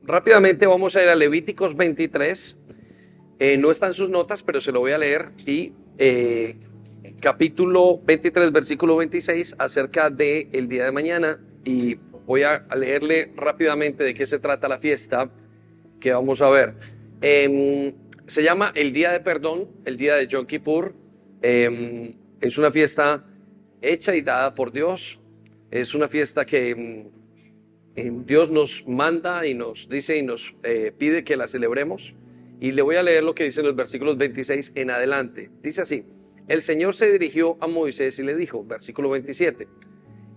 Rápidamente vamos a ir a Levíticos 23. No está en sus notas, pero se lo voy a leer. Y capítulo 23, versículo 26, acerca del día de mañana. Y voy a leerle rápidamente de qué se trata la fiesta que vamos a ver. Se llama el Día de Perdón, el Día de Yom Kippur. Es una fiesta hecha y dada por Dios. Es una fiesta que Dios nos manda y nos dice y nos pide que la celebremos. Y le voy a leer lo que dice en los versículos 26 en adelante. Dice así: el Señor se dirigió a Moisés y le dijo, versículo 27,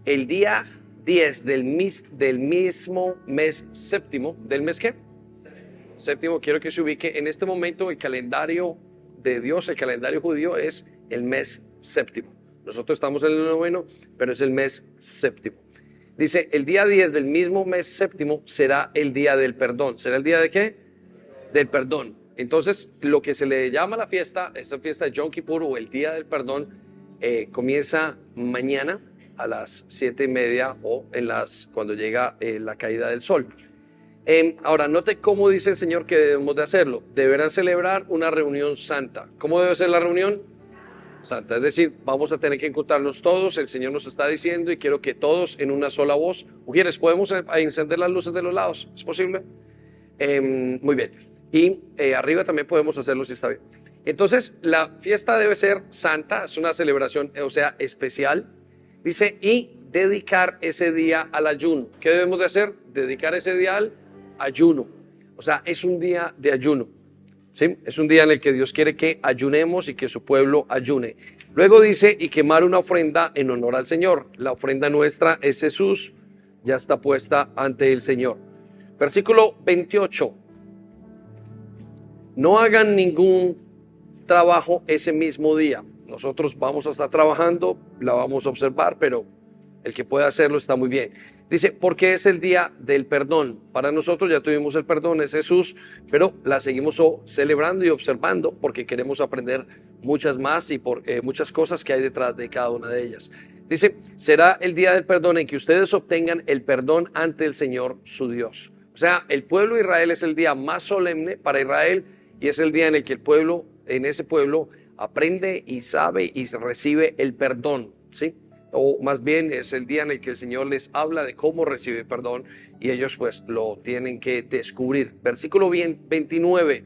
el día 10 del mismo mes séptimo, ¿del mes qué? Séptimo, quiero que se ubique. En este momento el calendario de Dios, el calendario judío, es el mes séptimo. Nosotros estamos en el noveno, pero es el mes séptimo. Dice, el día 10 del mismo mes séptimo será el día del perdón. ¿Será el día de qué? Del perdón. Entonces, lo que se le llama la fiesta, esa fiesta de Yom Kippur o el día del perdón, comienza mañana a las 7:30 o cuando llega la caída del sol. Ahora, note cómo dice el Señor que debemos de hacerlo. Deberán celebrar una reunión santa. ¿Cómo debe ser la reunión? Santa. Es decir, vamos a tener que encontrarnos todos. El Señor nos está diciendo y quiero que todos en una sola voz. Mujeres, ¿podemos encender las luces de los lados? ¿Es posible? Muy bien. Y arriba también podemos hacerlo si está bien. Entonces, la fiesta debe ser santa, es una celebración, o sea, especial. Dice, y dedicar ese día al ayuno. ¿Qué debemos de hacer? Dedicar ese día al ayuno. O sea, es un día de ayuno. ¿Sí? Es un día en el que Dios quiere que ayunemos y que su pueblo ayune. Luego dice, y quemar una ofrenda en honor al Señor. La ofrenda nuestra es Jesús, ya está puesta ante el Señor. Versículo 28. No hagan ningún trabajo ese mismo día. Nosotros vamos a estar trabajando, la vamos a observar, pero el que pueda hacerlo está muy bien. Dice, porque es el día del perdón. Para nosotros ya tuvimos el perdón, es Jesús, pero la seguimos celebrando y observando porque queremos aprender muchas más y por muchas cosas que hay detrás de cada una de ellas. Dice, será el día del perdón en que ustedes obtengan el perdón ante el Señor su Dios. O sea, el pueblo de Israel es el día más solemne para Israel y es el día en el que el pueblo, en ese pueblo, aprende y sabe y recibe el perdón, ¿sí? O más bien es el día en el que el Señor les habla de cómo recibir perdón y ellos pues lo tienen que descubrir. Versículo 29,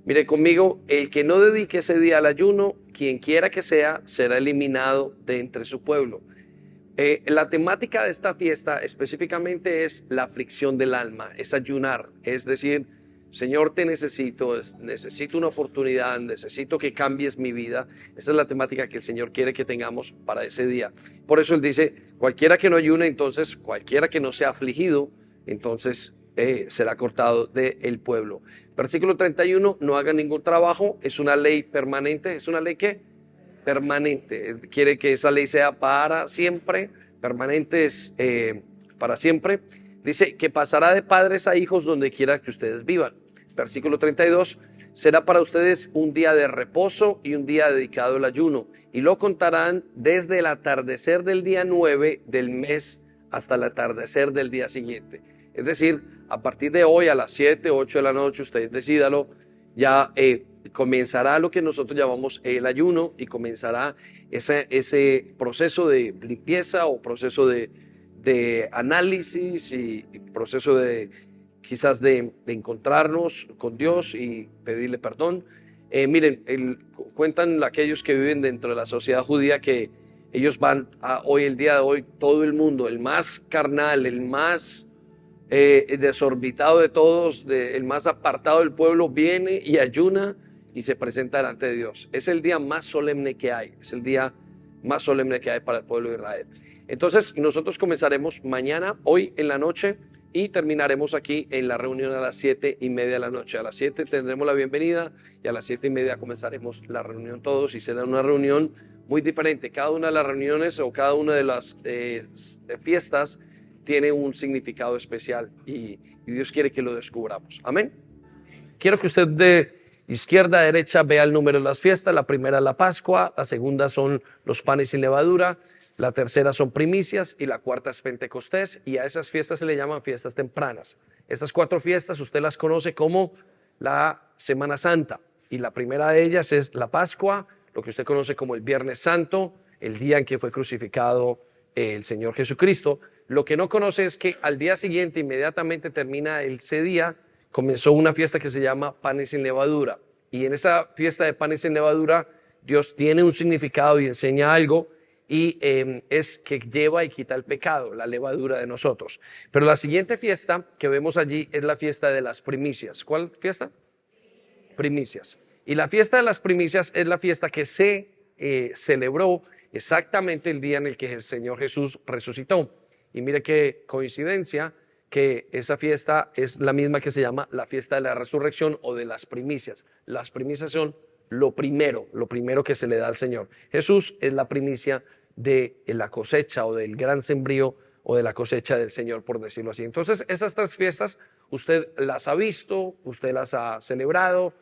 mire conmigo, el que no dedique ese día al ayuno, quien quiera que sea, será eliminado de entre su pueblo. La temática de esta fiesta específicamente es la aflicción del alma, es ayunar, es decir, Señor, te necesito una oportunidad, necesito que cambies mi vida. Esa es la temática que el Señor quiere que tengamos para ese día. Por eso Él dice, cualquiera que no ayune, entonces, cualquiera que no sea afligido, entonces será cortado del pueblo. Versículo 31, no hagan ningún trabajo, es una ley permanente. ¿Es una ley qué? Permanente. Quiere que esa ley sea para siempre, permanente es para siempre. Dice que pasará de padres a hijos donde quiera que ustedes vivan. Versículo 32, será para ustedes un día de reposo y un día dedicado al ayuno. Y lo contarán desde el atardecer del día 9 del mes hasta el atardecer del día siguiente. Es decir, a partir de hoy a las 7, 8 de la noche, usted decídalo, ya comenzará lo que nosotros llamamos el ayuno y comenzará ese proceso de limpieza o proceso de análisis y proceso de quizás de encontrarnos con Dios y pedirle perdón. Miren, cuentan aquellos que viven dentro de la sociedad judía que ellos van hoy, el día de hoy, todo el mundo, el más carnal, el más desorbitado de todos, el más apartado del pueblo, viene y ayuna y se presenta delante de Dios. Es el día más solemne que hay, es el día más solemne que hay para el pueblo de Israel. Entonces nosotros comenzaremos mañana, hoy en la noche, y terminaremos aquí en la reunión a las 7:30 de la noche. A las 7 tendremos la bienvenida y a las 7:30 comenzaremos la reunión todos y será una reunión muy diferente. Cada una de las reuniones o cada una de las fiestas tiene un significado especial y Dios quiere que lo descubramos. Amén. Quiero que usted de izquierda a derecha vea el número de las fiestas. La primera es la Pascua, la segunda son los panes sin levadura, la tercera son primicias y la cuarta es Pentecostés, y a esas fiestas se le llaman fiestas tempranas. Estas 4 fiestas usted las conoce como la Semana Santa, y la primera de ellas es la Pascua, lo que usted conoce como el Viernes Santo, el día en que fue crucificado el Señor Jesucristo. Lo que no conoce es que al día siguiente, inmediatamente termina ese día, comenzó una fiesta que se llama Panes sin Levadura, y en esa fiesta de Panes sin Levadura Dios tiene un significado y enseña algo, y es que lleva y quita el pecado, la levadura de nosotros. Pero la siguiente fiesta que vemos allí es la fiesta de las primicias. ¿Cuál fiesta? Primicias. Y la fiesta de las primicias es la fiesta que se celebró exactamente el día en el que el Señor Jesús resucitó. Y mire qué coincidencia que esa fiesta es la misma que se llama la fiesta de la resurrección o de las primicias. Las primicias son lo primero que se le da al Señor. Jesús es la primicia de la cosecha o del gran sembrío o de la cosecha del Señor, por decirlo así. Entonces, esas 3 fiestas usted las ha visto, usted las ha celebrado,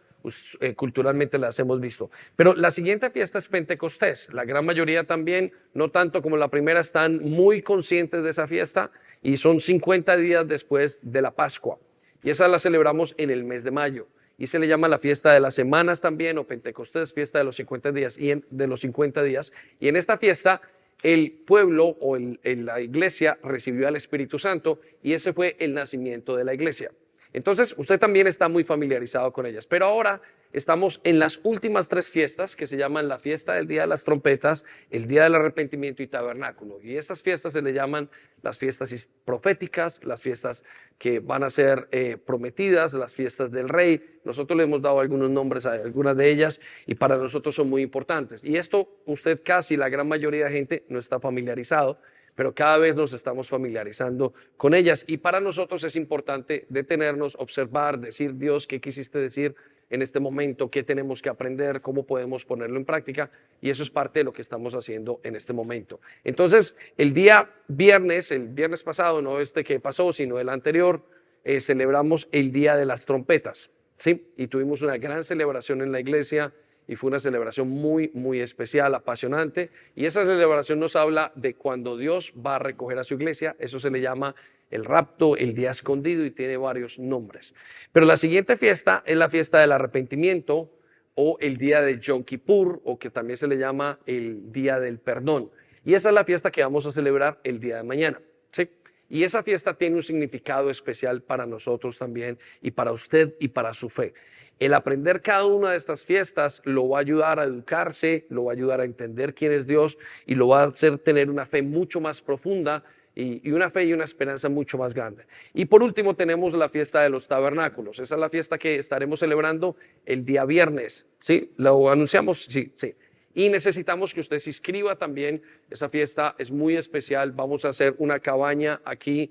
culturalmente las hemos visto. Pero la siguiente fiesta es Pentecostés. La gran mayoría también, no tanto como la primera, están muy conscientes de esa fiesta, y son 50 días después de la Pascua. Y esa la celebramos en el mes de mayo. Y se le llama la fiesta de las semanas también, o Pentecostés, fiesta de los 50 días. Y en esta fiesta el pueblo o la iglesia recibió al Espíritu Santo, y ese fue el nacimiento de la iglesia. Entonces usted también está muy familiarizado con ellas. Pero ahora estamos en las últimas 3 fiestas que se llaman la fiesta del Día de las Trompetas, el Día del Arrepentimiento y Tabernáculo. Y estas fiestas se le llaman las fiestas proféticas, las fiestas que van a ser prometidas, las fiestas del Rey. Nosotros le hemos dado algunos nombres a algunas de ellas, y para nosotros son muy importantes. Y esto usted, casi la gran mayoría de gente, no está familiarizado, pero cada vez nos estamos familiarizando con ellas, y para nosotros es importante detenernos, observar, decir: Dios, ¿qué quisiste decir en este momento? ¿Qué tenemos que aprender? ¿Cómo podemos ponerlo en práctica? Y eso es parte de lo que estamos haciendo en este momento. Entonces, el viernes pasado, no este que pasó, sino el anterior, celebramos el Día de las Trompetas, ¿sí? Y tuvimos una gran celebración en la iglesia, y fue una celebración muy, muy especial, apasionante. Y esa celebración nos habla de cuando Dios va a recoger a su iglesia. Eso se le llama el rapto, el día escondido, y tiene varios nombres. Pero la siguiente fiesta es la fiesta del arrepentimiento, o el día de Yom Kippur, o que también se le llama el día del perdón. Y esa es la fiesta que vamos a celebrar el día de mañana, ¿sí? Y esa fiesta tiene un significado especial para nosotros también, y para usted y para su fe. El aprender cada una de estas fiestas lo va a ayudar a educarse, lo va a ayudar a entender quién es Dios, y lo va a hacer tener una fe mucho más profunda, y una fe y una esperanza mucho más grande. Y por último tenemos la fiesta de los tabernáculos. Esa es la fiesta que estaremos celebrando el día viernes, ¿sí? ¿Lo anunciamos? Sí, sí. Y necesitamos que usted se inscriba también. Esa fiesta es muy especial. Vamos a hacer una cabaña aquí,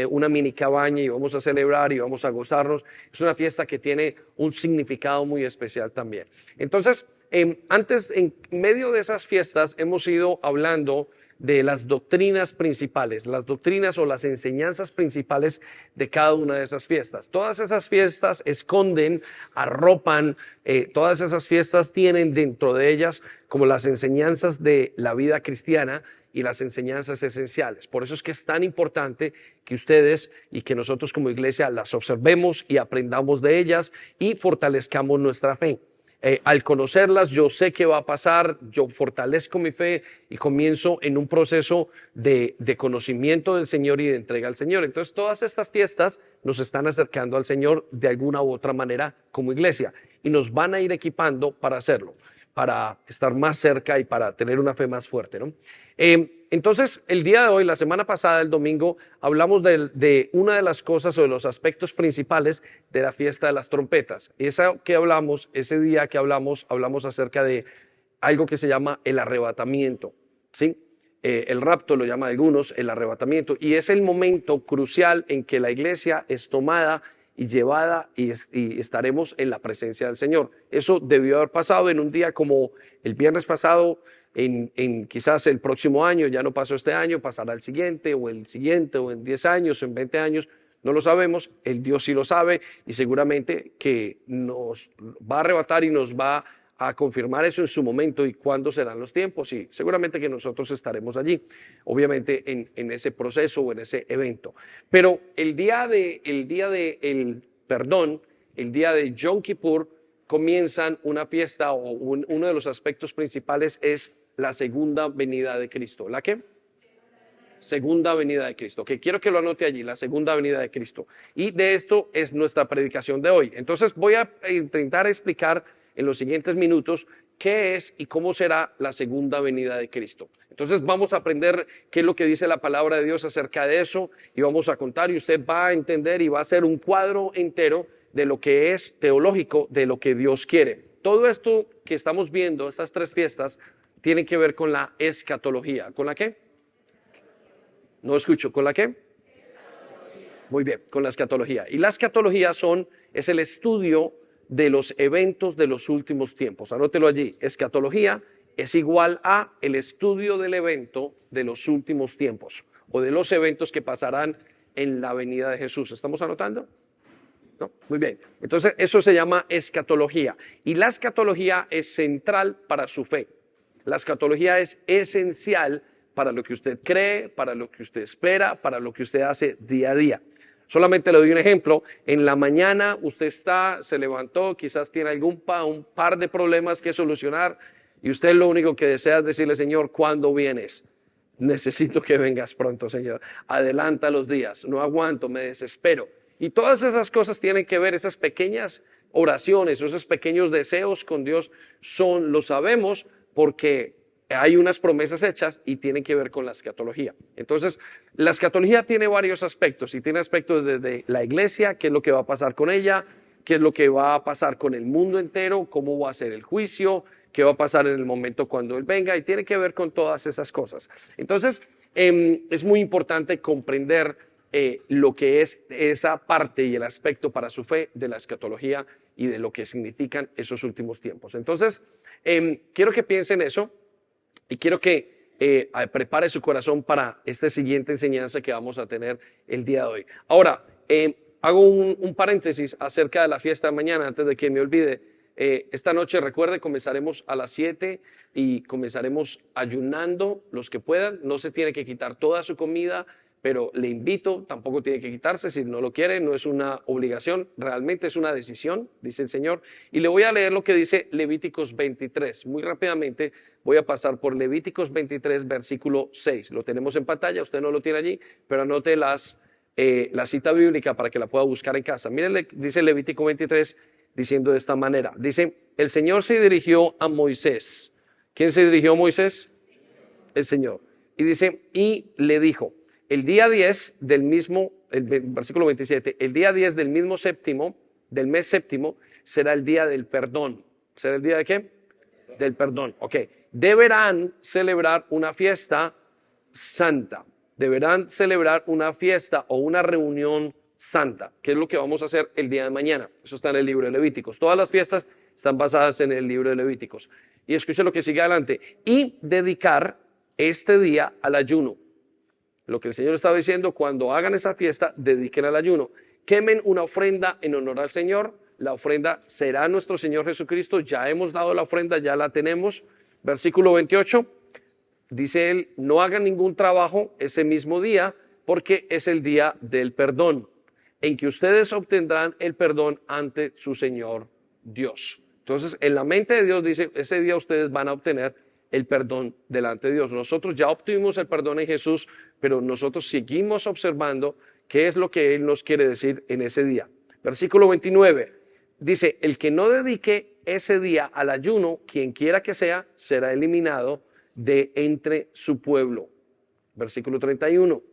una mini cabaña, y vamos a celebrar y vamos a gozarnos. Es una fiesta que tiene un significado muy especial también. Entonces, en medio de esas fiestas hemos ido hablando de las doctrinas principales, las doctrinas o las enseñanzas principales de cada una de esas fiestas. Todas esas fiestas esconden, arropan, todas esas fiestas tienen dentro de ellas como las enseñanzas de la vida cristiana y las enseñanzas esenciales. Por eso es que es tan importante que ustedes y que nosotros como iglesia las observemos y aprendamos de ellas y fortalezcamos nuestra fe. Al conocerlas, yo sé qué va a pasar, yo fortalezco mi fe y comienzo en un proceso de conocimiento del Señor y de entrega al Señor. Entonces, todas estas fiestas nos están acercando al Señor de alguna u otra manera como iglesia, y nos van a ir equipando para hacerlo, para estar más cerca y para tener una fe más fuerte, ¿no? Entonces, el día de hoy, la semana pasada, el domingo, hablamos de una de las cosas o de los aspectos principales de la fiesta de las trompetas. Ese día que hablamos acerca de algo que se llama el arrebatamiento, ¿sí? El rapto lo llaman algunos, el arrebatamiento, y es el momento crucial en que la iglesia es tomada y llevada y estaremos en la presencia del Señor. Eso debió haber pasado en un día como el viernes pasado, en quizás el próximo año. Ya no pasó este año, pasará el siguiente, o en 10 años, o en 20 años, no lo sabemos. El Dios sí lo sabe, y seguramente que nos va a arrebatar y nos va a confirmar eso en su momento y cuándo serán los tiempos, y seguramente que nosotros estaremos allí, obviamente en ese proceso o en ese evento. Pero el día de el perdón, el día de Yom Kippur, comienzan una fiesta, o uno de los aspectos principales es la segunda venida de Cristo. ¿La qué? Segunda venida de Cristo. Que quiero que lo anote allí, la segunda venida de Cristo. Y de esto es nuestra predicación de hoy. Entonces voy a intentar explicar en los siguientes minutos qué es y cómo será la segunda venida de Cristo. Entonces vamos a aprender qué es lo que dice la palabra de Dios acerca de eso, y vamos a contar, y usted va a entender y va a hacer un cuadro entero de lo que es teológico, de lo que Dios quiere. Todo esto que estamos viendo, estas tres fiestas, tienen que ver con la escatología. ¿Con la qué? No escucho. ¿Con la qué? Muy bien, con la escatología. Y la escatología es el estudio de los eventos de los últimos tiempos. Anótelo allí. Escatología es igual a el estudio del evento de los últimos tiempos, o de los eventos que pasarán en la venida de Jesús. ¿Estamos anotando? ¿No? Muy bien. Entonces eso se llama escatología. Y la escatología es central para su fe. La escatología es esencial para lo que usted cree, para lo que usted espera, para lo que usted hace día a día. Solamente le doy un ejemplo. En la mañana usted se levantó, quizás tiene un par de problemas que solucionar, y usted lo único que desea es decirle: Señor, ¿cuándo vienes? Necesito que vengas pronto, Señor. Adelanta los días, no aguanto, me desespero. Y todas esas cosas tienen que ver, esas pequeñas oraciones, esos pequeños deseos con Dios, lo sabemos porque hay unas promesas hechas y tienen que ver con la escatología. Entonces, la escatología tiene varios aspectos, y tiene aspectos desde la iglesia, qué es lo que va a pasar con ella, qué es lo que va a pasar con el mundo entero, cómo va a ser el juicio, qué va a pasar en el momento cuando Él venga, y tiene que ver con todas esas cosas. Entonces, es muy importante comprender lo que es esa parte y el aspecto para su fe de la escatología y de lo que significan esos últimos tiempos. Entonces, quiero que piensen eso. Y quiero que prepare su corazón para esta siguiente enseñanza que vamos a tener el día de hoy. Ahora, hago un paréntesis acerca de la fiesta de mañana antes de que me olvide. Esta noche, recuerde, comenzaremos a las 7 y comenzaremos ayunando los que puedan. No se tiene que quitar toda su comida, pero le invito, tampoco tiene que quitarse si no lo quiere, no es una obligación, realmente es una decisión, dice el Señor. Y le voy a leer lo que dice Levíticos 23. Muy rápidamente voy a pasar por Levíticos 23, versículo 6. Lo tenemos en pantalla, usted no lo tiene allí, pero anote la cita bíblica para que la pueda buscar en casa. Miren, dice Levítico 23 diciendo de esta manera. Dice: el Señor se dirigió a Moisés. ¿Quién se dirigió a Moisés? El Señor. Y dice, y le dijo: el día 10 del mismo, el versículo 27, el día 10 del mismo séptimo, del mes séptimo, será el día del perdón. ¿Será el día de qué? Del perdón. Ok. Deberán celebrar una fiesta santa. Deberán celebrar una fiesta o una reunión santa, que es lo que vamos a hacer el día de mañana. Eso está en el libro de Levíticos. Todas las fiestas están basadas en el libro de Levíticos. Y escuchen lo que sigue adelante. Y dedicar este día al ayuno. Lo que el Señor estaba diciendo: cuando hagan esa fiesta, dediquen al ayuno. Quemen una ofrenda en honor al Señor. La ofrenda será nuestro Señor Jesucristo. Ya hemos dado la ofrenda, ya la tenemos. Versículo 28, dice él: no hagan ningún trabajo ese mismo día, porque es el día del perdón, en que ustedes obtendrán el perdón ante su Señor Dios. Entonces, en la mente de Dios dice: ese día ustedes van a obtener el perdón delante de Dios. Nosotros ya obtuvimos el perdón en Jesús, pero nosotros seguimos observando qué es lo que Él nos quiere decir en ese día. Versículo 29 dice: el que no dedique ese día al ayuno, quien quiera que sea, será eliminado de entre su pueblo. Versículo 31. O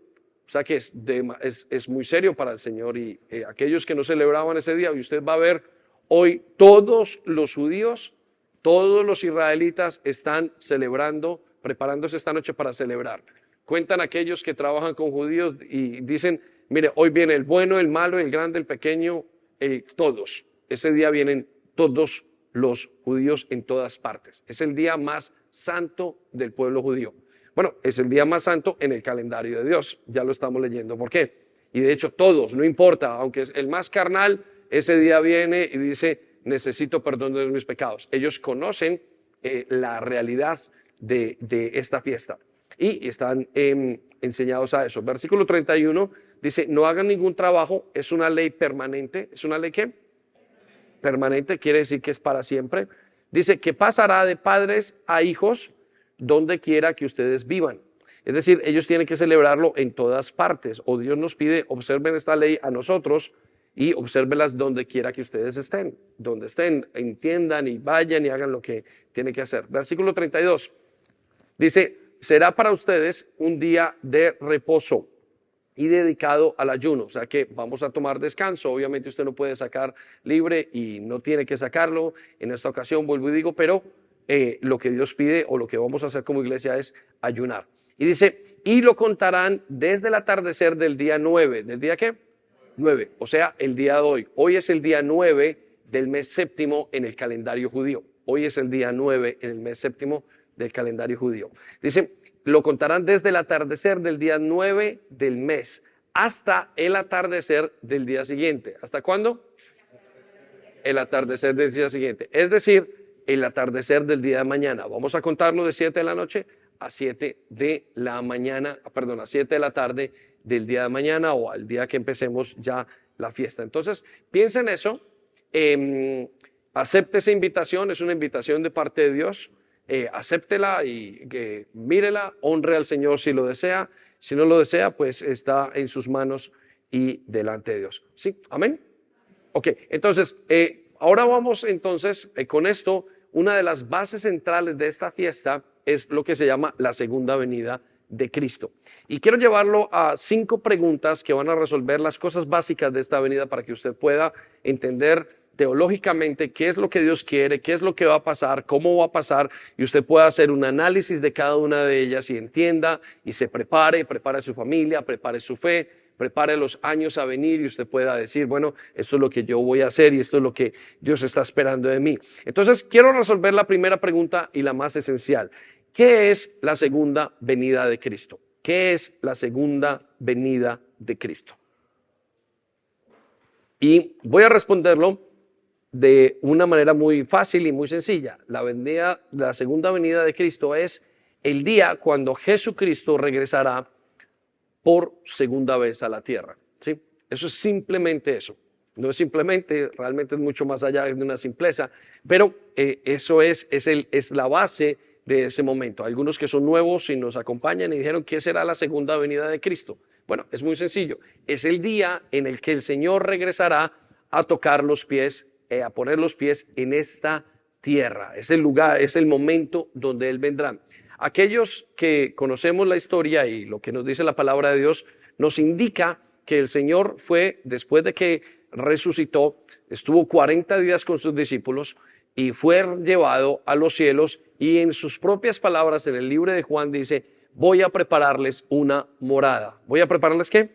sea que es muy serio para el Señor, y aquellos que no celebraban ese día, y usted va a ver hoy todos los judíos, todos los israelitas están celebrando, preparándose esta noche para celebrar. Cuentan aquellos que trabajan con judíos y dicen: mire, hoy viene el bueno, el malo, el grande, el pequeño, todos. Ese día vienen todos los judíos en todas partes. Es el día más santo del pueblo judío. Bueno, es el día más santo en el calendario de Dios. Ya lo estamos leyendo. ¿Por qué? Y de hecho todos, no importa, aunque es el más carnal, ese día viene y dice: necesito perdón de mis pecados. Ellos conocen la realidad de esta fiesta y están enseñados a eso. Versículo 31 dice, no hagan ningún trabajo, es una ley permanente. ¿Es una ley qué? Permanente, quiere decir que es para siempre. Dice que pasará de padres a hijos donde quiera que ustedes vivan. Es decir, ellos tienen que celebrarlo en todas partes. O Dios nos pide, observen esta ley a nosotros y obsérvelas donde quiera que ustedes estén. Donde estén, entiendan y vayan y hagan lo que tienen que hacer. Versículo 32 dice, será para ustedes un día de reposo y dedicado al ayuno. O sea que vamos a tomar descanso. Obviamente usted no puede sacar libre y no tiene que sacarlo. En esta ocasión vuelvo y digo, pero lo que Dios pide o lo que vamos a hacer como iglesia es ayunar. Y dice, y lo contarán desde el atardecer del día 9. ¿Del día qué? 9. O sea, el día de hoy. Hoy es el día 9 del mes séptimo en el calendario judío. Hoy es el día 9 en el mes séptimo del calendario judío. Dice, lo contarán desde el atardecer del día 9 del mes hasta el atardecer del día siguiente. ¿Hasta cuándo? El atardecer del día siguiente. Es decir, el atardecer del día de mañana. Vamos a contarlo de 7 de la noche a 7 de la mañana, perdón, a 7 de la tarde del día de mañana o al día que empecemos ya la fiesta. Entonces, piensen en eso, acepte esa invitación, es una invitación de parte de Dios, acéptela y mírela, honre al Señor si lo desea, si no lo desea, pues está en sus manos y delante de Dios. ¿Sí? ¿Amén? Ok, entonces, ahora vamos entonces con esto, una de las bases centrales de esta fiesta es lo que se llama la segunda venida de Cristo. Y quiero llevarlo a 5 preguntas que van a resolver las cosas básicas de esta venida para que usted pueda entender teológicamente qué es lo que Dios quiere, qué es lo que va a pasar, cómo va a pasar, y usted pueda hacer un análisis de cada una de ellas y entienda y se prepare su familia, prepare su fe, prepare los años a venir y usted pueda decir, bueno, esto es lo que yo voy a hacer y esto es lo que Dios está esperando de mí. Entonces, quiero resolver la primera pregunta y la más esencial. ¿Qué es la segunda venida de Cristo? ¿Qué es la segunda venida de Cristo? Y voy a responderlo de una manera muy fácil y muy sencilla. La segunda venida de Cristo es el día cuando Jesucristo regresará por segunda vez a la tierra. ¿Sí? Eso es simplemente eso. No es simplemente, realmente es mucho más allá de una simpleza, pero eso es la base de ese momento. Algunos que son nuevos y nos acompañan y dijeron, ¿qué será la segunda venida de Cristo? Bueno, es muy sencillo. Es el día en el que el Señor regresará a tocar los pies, a poner los pies en esta tierra. Es el lugar, es el momento donde Él vendrá. Aquellos que conocemos la historia y lo que nos dice la palabra de Dios, nos indica que el Señor fue, después de que resucitó, estuvo 40 días con sus discípulos y fue llevado a los cielos, y en sus propias palabras en el libro de Juan dice, voy a prepararles una morada. ¿Voy a prepararles qué?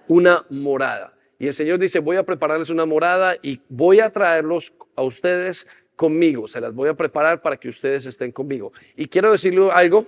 Una morada. Y el Señor dice, voy a prepararles una morada y voy a traerlos a ustedes conmigo. Se las voy a preparar para que ustedes estén conmigo. Y quiero decirle algo,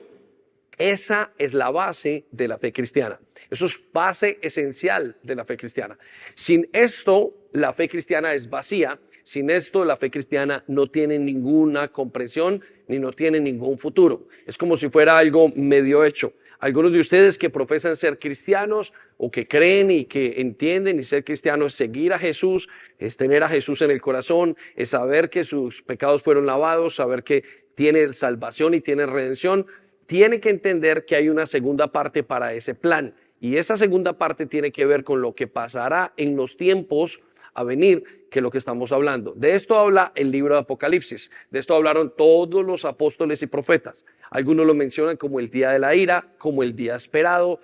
esa es la base de la fe cristiana. Eso es base esencial de la fe cristiana. Sin esto, la fe cristiana es vacía. Sin esto, la fe cristiana no tiene ninguna comprensión ni no tiene ningún futuro. Es como si fuera algo medio hecho. Algunos de ustedes que profesan ser cristianos o que creen y que entienden y ser cristiano es seguir a Jesús, es tener a Jesús en el corazón, es saber que sus pecados fueron lavados, saber que tiene salvación y tiene redención. Tiene que entender que hay una segunda parte para ese plan, y esa segunda parte tiene que ver con lo que pasará en los tiempos a venir, que es lo que estamos hablando. De esto habla el libro de Apocalipsis, de esto hablaron todos los apóstoles y profetas. Algunos lo mencionan como el día de la ira, como el día esperado,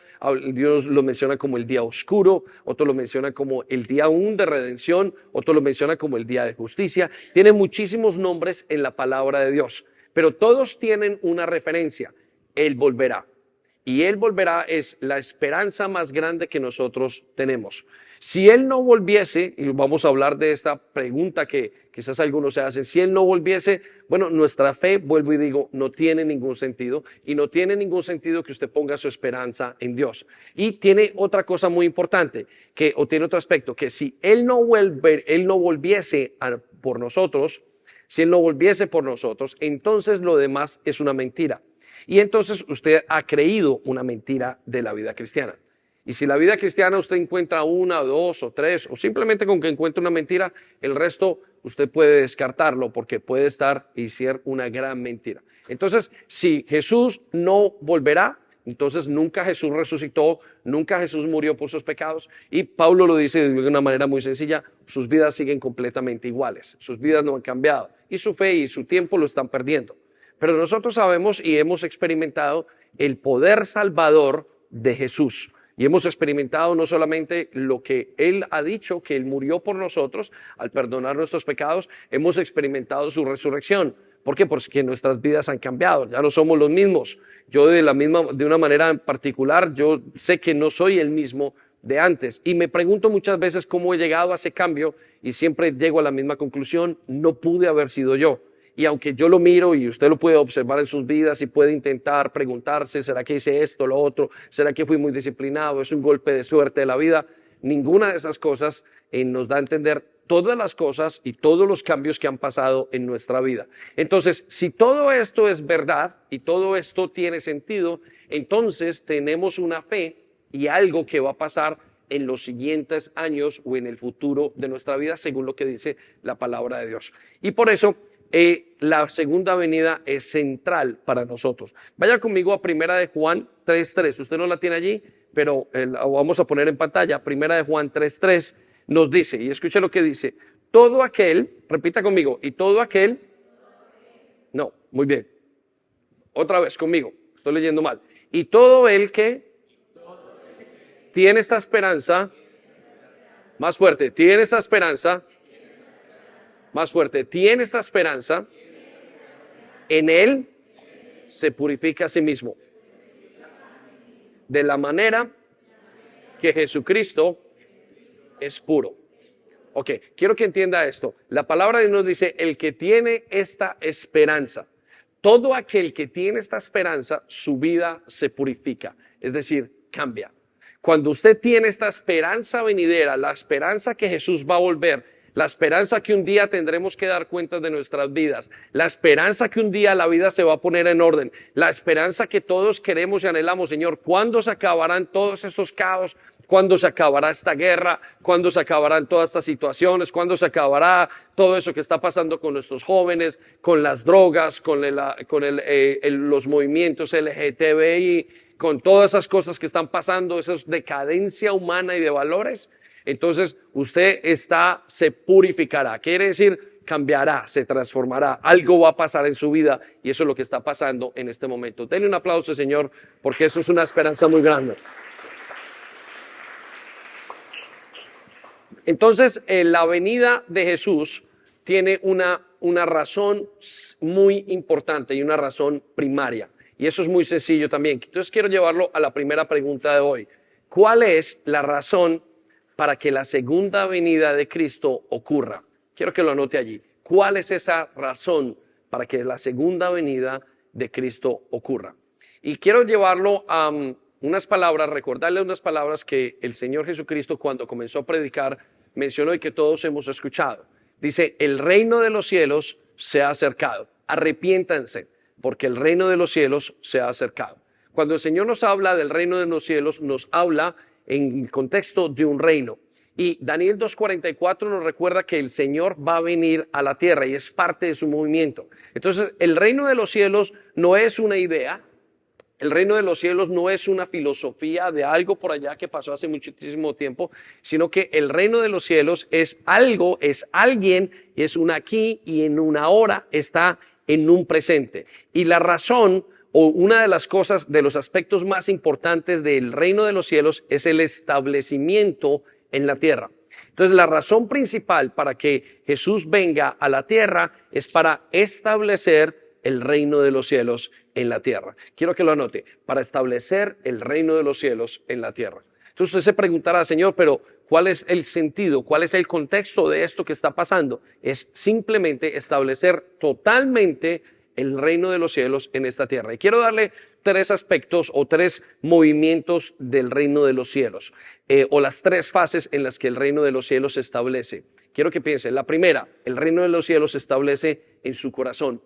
Dios lo menciona como el día oscuro, otros lo mencionan como el día aún de redención, otros lo mencionan como el día de justicia. Tiene muchísimos nombres en la palabra de Dios, pero todos tienen una referencia: Él volverá. Y Él volverá es la esperanza más grande que nosotros tenemos. Si Él no volviese, y vamos a hablar de esta pregunta que quizás algunos se hacen, si Él no volviese, bueno, nuestra fe, vuelvo y digo, no tiene ningún sentido, y no tiene ningún sentido que usted ponga su esperanza en Dios. Y tiene otra cosa muy importante, o tiene otro aspecto, que si Él no volviese a por nosotros, si Él no volviese por nosotros, entonces lo demás es una mentira. Y entonces usted ha creído una mentira de la vida cristiana. Y si la vida cristiana usted encuentra una, dos o tres, o simplemente con que encuentre una mentira, el resto usted puede descartarlo porque puede estar y ser una gran mentira. Entonces, si Jesús no volverá, entonces nunca Jesús resucitó, nunca Jesús murió por sus pecados. Y Pablo lo dice de una manera muy sencilla, sus vidas siguen completamente iguales, sus vidas no han cambiado y su fe y su tiempo lo están perdiendo. Pero nosotros sabemos y hemos experimentado el poder salvador de Jesús. Y hemos experimentado no solamente lo que Él ha dicho, que Él murió por nosotros al perdonar nuestros pecados, hemos experimentado su resurrección. ¿Por qué? Porque nuestras vidas han cambiado, ya no somos los mismos. Yo de una manera en particular, yo sé que no soy el mismo de antes. Y me pregunto muchas veces cómo he llegado a ese cambio y siempre llego a la misma conclusión, no pude haber sido yo. Y aunque yo lo miro y usted lo puede observar en sus vidas y puede intentar preguntarse, ¿será que hice esto, lo otro? ¿Será que fui muy disciplinado? ¿Es un golpe de suerte de la vida? Ninguna de esas cosas nos da a entender todas las cosas y todos los cambios que han pasado en nuestra vida. Entonces, si todo esto es verdad y todo esto tiene sentido, entonces tenemos una fe y algo que va a pasar en los siguientes años o en el futuro de nuestra vida, según lo que dice la palabra de Dios. Y por eso la segunda venida es central para nosotros. Vaya conmigo a Primera de Juan 3:3. Usted no la tiene allí, pero la vamos a poner en pantalla. Primera de Juan 3:3 nos dice, y escuche lo que dice, todo aquel, repita conmigo, y todo aquel, no, muy bien, otra vez conmigo, estoy leyendo mal, y todo el que tiene esta esperanza, más fuerte, tiene esta esperanza, más fuerte, tiene esta esperanza, en Él se purifica a sí mismo. De la manera que Jesucristo es puro. Ok, quiero que entienda esto. La palabra de Dios nos dice, el que tiene esta esperanza, todo aquel que tiene esta esperanza, su vida se purifica, es decir, cambia. Cuando usted tiene esta esperanza venidera, la esperanza que Jesús va a volver, la esperanza que un día tendremos que dar cuentas de nuestras vidas, la esperanza que un día la vida se va a poner en orden, la esperanza que todos queremos y anhelamos, Señor, ¿cuándo se acabarán todos estos caos? ¿Cuándo se acabará esta guerra? ¿Cuándo se acabarán todas estas situaciones? ¿Cuándo se acabará todo eso que está pasando con nuestros jóvenes, con las drogas, con los movimientos LGTBI, con todas esas cosas que están pasando, esa decadencia humana y de valores? Entonces usted se purificará, quiere decir cambiará, se transformará, algo va a pasar en su vida y eso es lo que está pasando en este momento. Denle un aplauso, Señor, porque eso es una esperanza muy grande. Entonces la venida de Jesús tiene una razón muy importante y una razón primaria y eso es muy sencillo también. Entonces quiero llevarlo a la primera pregunta de hoy. ¿Cuál es la razón para que la segunda venida de Cristo ocurra? Quiero que lo anote allí. ¿Cuál es esa razón para que la segunda venida de Cristo ocurra? Y quiero llevarlo a unas palabras, recordarle unas palabras que el Señor Jesucristo cuando comenzó a predicar mencionó y que todos hemos escuchado. Dice, el reino de los cielos se ha acercado. Arrepiéntanse, porque el reino de los cielos se ha acercado. Cuando el Señor nos habla del reino de los cielos, nos habla en el contexto de un reino. Y Daniel 2:44 nos recuerda que el Señor va a venir a la tierra y es parte de su movimiento. Entonces, el reino de los cielos no es una idea, el reino de los cielos no es una filosofía de algo por allá que pasó hace muchísimo tiempo, sino que el reino de los cielos es algo, es alguien, es un aquí y en una ahora, está en un presente. Y la razón o una de las cosas, de los aspectos más importantes del reino de los cielos es el establecimiento en la tierra. Entonces, la razón principal para que Jesús venga a la tierra es para establecer el reino de los cielos en la tierra. Quiero que lo anote, para establecer el reino de los cielos en la tierra. Entonces usted se preguntará, Señor, pero ¿cuál es el sentido? ¿Cuál es el contexto de esto que está pasando? Es simplemente establecer totalmente el reino de los cielos en esta tierra. Y quiero darle tres aspectos o tres movimientos del reino de los cielos, o las tres fases en las que el reino de los cielos se establece. quiero que piensen. La primera, el reino de los cielos se establece en su corazón.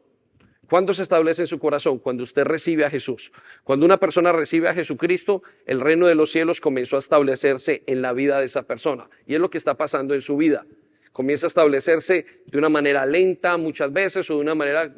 ¿Cuándo se establece en su corazón? Cuando usted recibe a Jesús. Cuando una persona recibe a Jesucristo, el reino de los cielos comenzó a establecerse en la vida de esa persona. Y es lo que está pasando en su vida. Comienza a establecerse de una manera lenta muchas veces o de una manera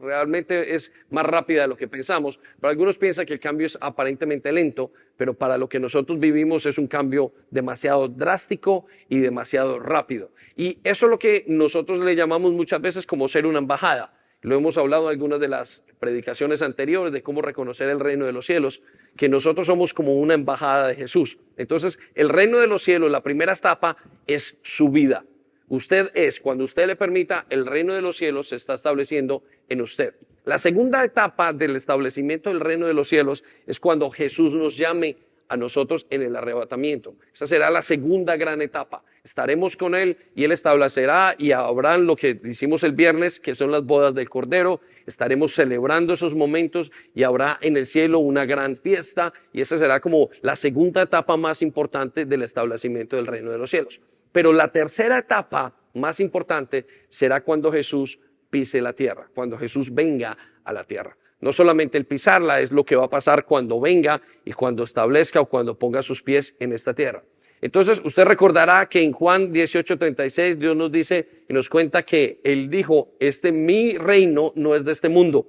realmente es más rápida de lo que pensamos. Pero algunos piensan que el cambio es aparentemente lento, pero para lo que nosotros vivimos es un cambio demasiado drástico y demasiado rápido. Y eso es lo que nosotros le llamamos muchas veces como ser una embajada. Lo hemos hablado en algunas de las predicaciones anteriores de cómo reconocer el reino de los cielos, que nosotros somos como una embajada de Jesús. Entonces, el reino de los cielos, la primera etapa es su vida. Usted es, cuando usted le permita, el reino de los cielos se está estableciendo en usted. La segunda etapa del establecimiento del reino de los cielos es cuando Jesús nos llame a nosotros en el arrebatamiento. Esa será la segunda gran etapa. Estaremos con Él y Él establecerá y habrán lo que hicimos el viernes, que son las bodas del Cordero. Estaremos celebrando esos momentos y habrá en el cielo una gran fiesta y esa será como la segunda etapa más importante del establecimiento del reino de los cielos. Pero la tercera etapa más importante será cuando Jesús pise la tierra, cuando Jesús venga a la tierra. No solamente el pisarla es lo que va a pasar cuando venga y cuando establezca o cuando ponga sus pies en esta tierra. Entonces usted recordará que en Juan 18:36 Dios nos dice y nos cuenta que Él dijo, mi reino no es de este mundo.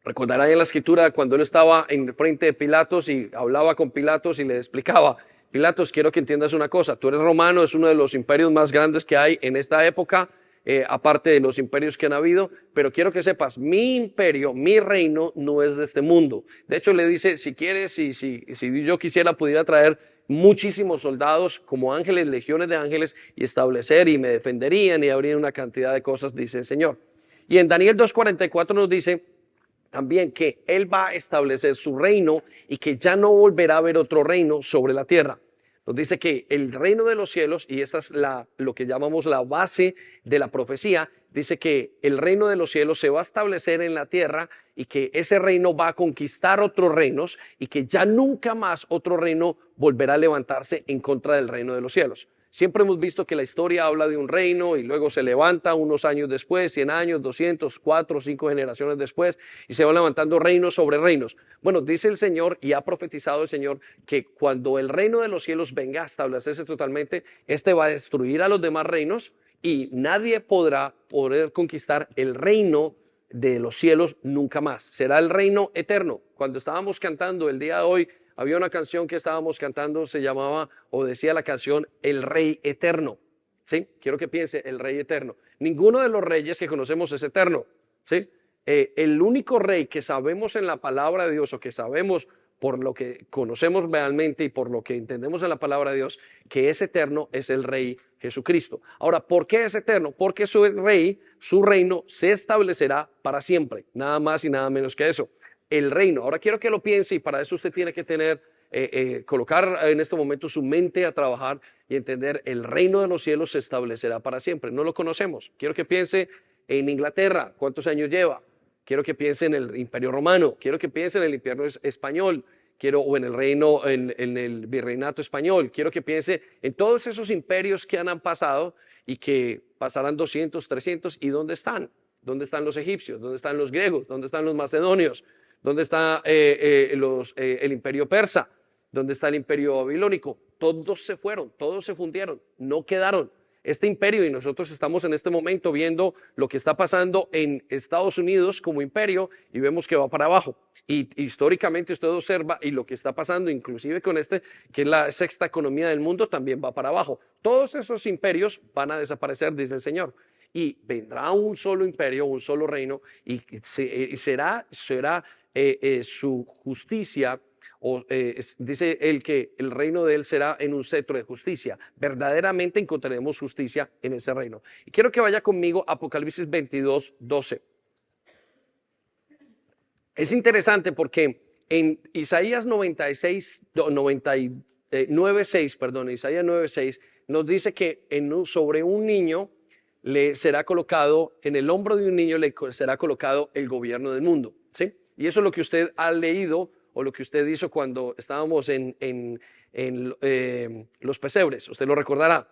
Recordará en la escritura cuando Él estaba en frente de Pilatos y hablaba con Pilatos y le explicaba, Pilatos, quiero que entiendas una cosa, tú eres romano, es uno de los imperios más grandes que hay en esta época, aparte de los imperios que han habido, pero quiero que sepas, mi imperio, mi reino no es de este mundo. De hecho le dice, si quieres, si yo quisiera, pudiera traer muchísimos soldados como ángeles, legiones de ángeles y establecer y me defenderían y habría una cantidad de cosas, dice el Señor. Y en Daniel 2:44 nos dice también que Él va a establecer su reino y que ya no volverá a haber otro reino sobre la tierra. Nos dice que el reino de los cielos, y esa es lo que llamamos la base de la profecía, dice que el reino de los cielos se va a establecer en la tierra y que ese reino va a conquistar otros reinos y que ya nunca más otro reino volverá a levantarse en contra del reino de los cielos. Siempre hemos visto que la historia habla de un reino y luego se levanta unos años después, 100 años, 200, 4, 5 generaciones después y se van levantando reinos sobre reinos. Bueno, dice el Señor y ha profetizado el Señor que cuando el reino de los cielos venga a establecerse totalmente, este va a destruir a los demás reinos y nadie podrá poder conquistar el reino de los cielos nunca más. Será el reino eterno. Cuando estábamos cantando el día de hoy, había una canción que estábamos cantando, se llamaba o decía la canción El Rey Eterno. ¿Sí? Quiero que piense, el Rey Eterno. Ninguno de los reyes que conocemos es eterno. ¿Sí? El único rey que sabemos en la palabra de Dios o que sabemos por lo que conocemos realmente y por lo que entendemos en la palabra de Dios, que es eterno, es el Rey Jesucristo. Ahora, ¿por qué es eterno? Porque su rey, su reino se establecerá para siempre. Nada más y nada menos que eso. El reino. Ahora quiero que lo piense y para eso usted tiene que tener, colocar en este momento su mente a trabajar y entender el reino de los cielos se establecerá para siempre. No lo conocemos. Quiero que piense en Inglaterra, ¿cuántos años lleva? Quiero que piense en el Imperio Romano, quiero que piense en el Imperio Español, o en el reino, en el virreinato español. Quiero que piense en todos esos imperios que han pasado y que pasarán 200, 300 y ¿dónde están? ¿Dónde están los egipcios? ¿Dónde están los griegos? ¿Dónde están los macedonios? ¿Dónde está el imperio persa? ¿Dónde está el imperio babilónico? Todos se fueron, todos se fundieron, no quedaron. Este imperio, y nosotros estamos en este momento viendo lo que está pasando en Estados Unidos como imperio y vemos que va para abajo. Y históricamente usted observa y lo que está pasando inclusive con que es la sexta economía del mundo, también va para abajo. Todos esos imperios van a desaparecer, dice el Señor. Y vendrá un solo imperio, un solo reino y será su justicia, dice él que el reino de él será en un cetro de justicia. Verdaderamente encontraremos justicia en ese reino. Y quiero que vaya conmigo a Apocalipsis 22:12. Es interesante porque en Isaías 9:6 nos dice que sobre un niño le será colocado, en el hombro de un niño le será colocado el gobierno del mundo. ¿Sí? Y eso es lo que usted ha leído o lo que usted hizo cuando estábamos en los pesebres, usted lo recordará.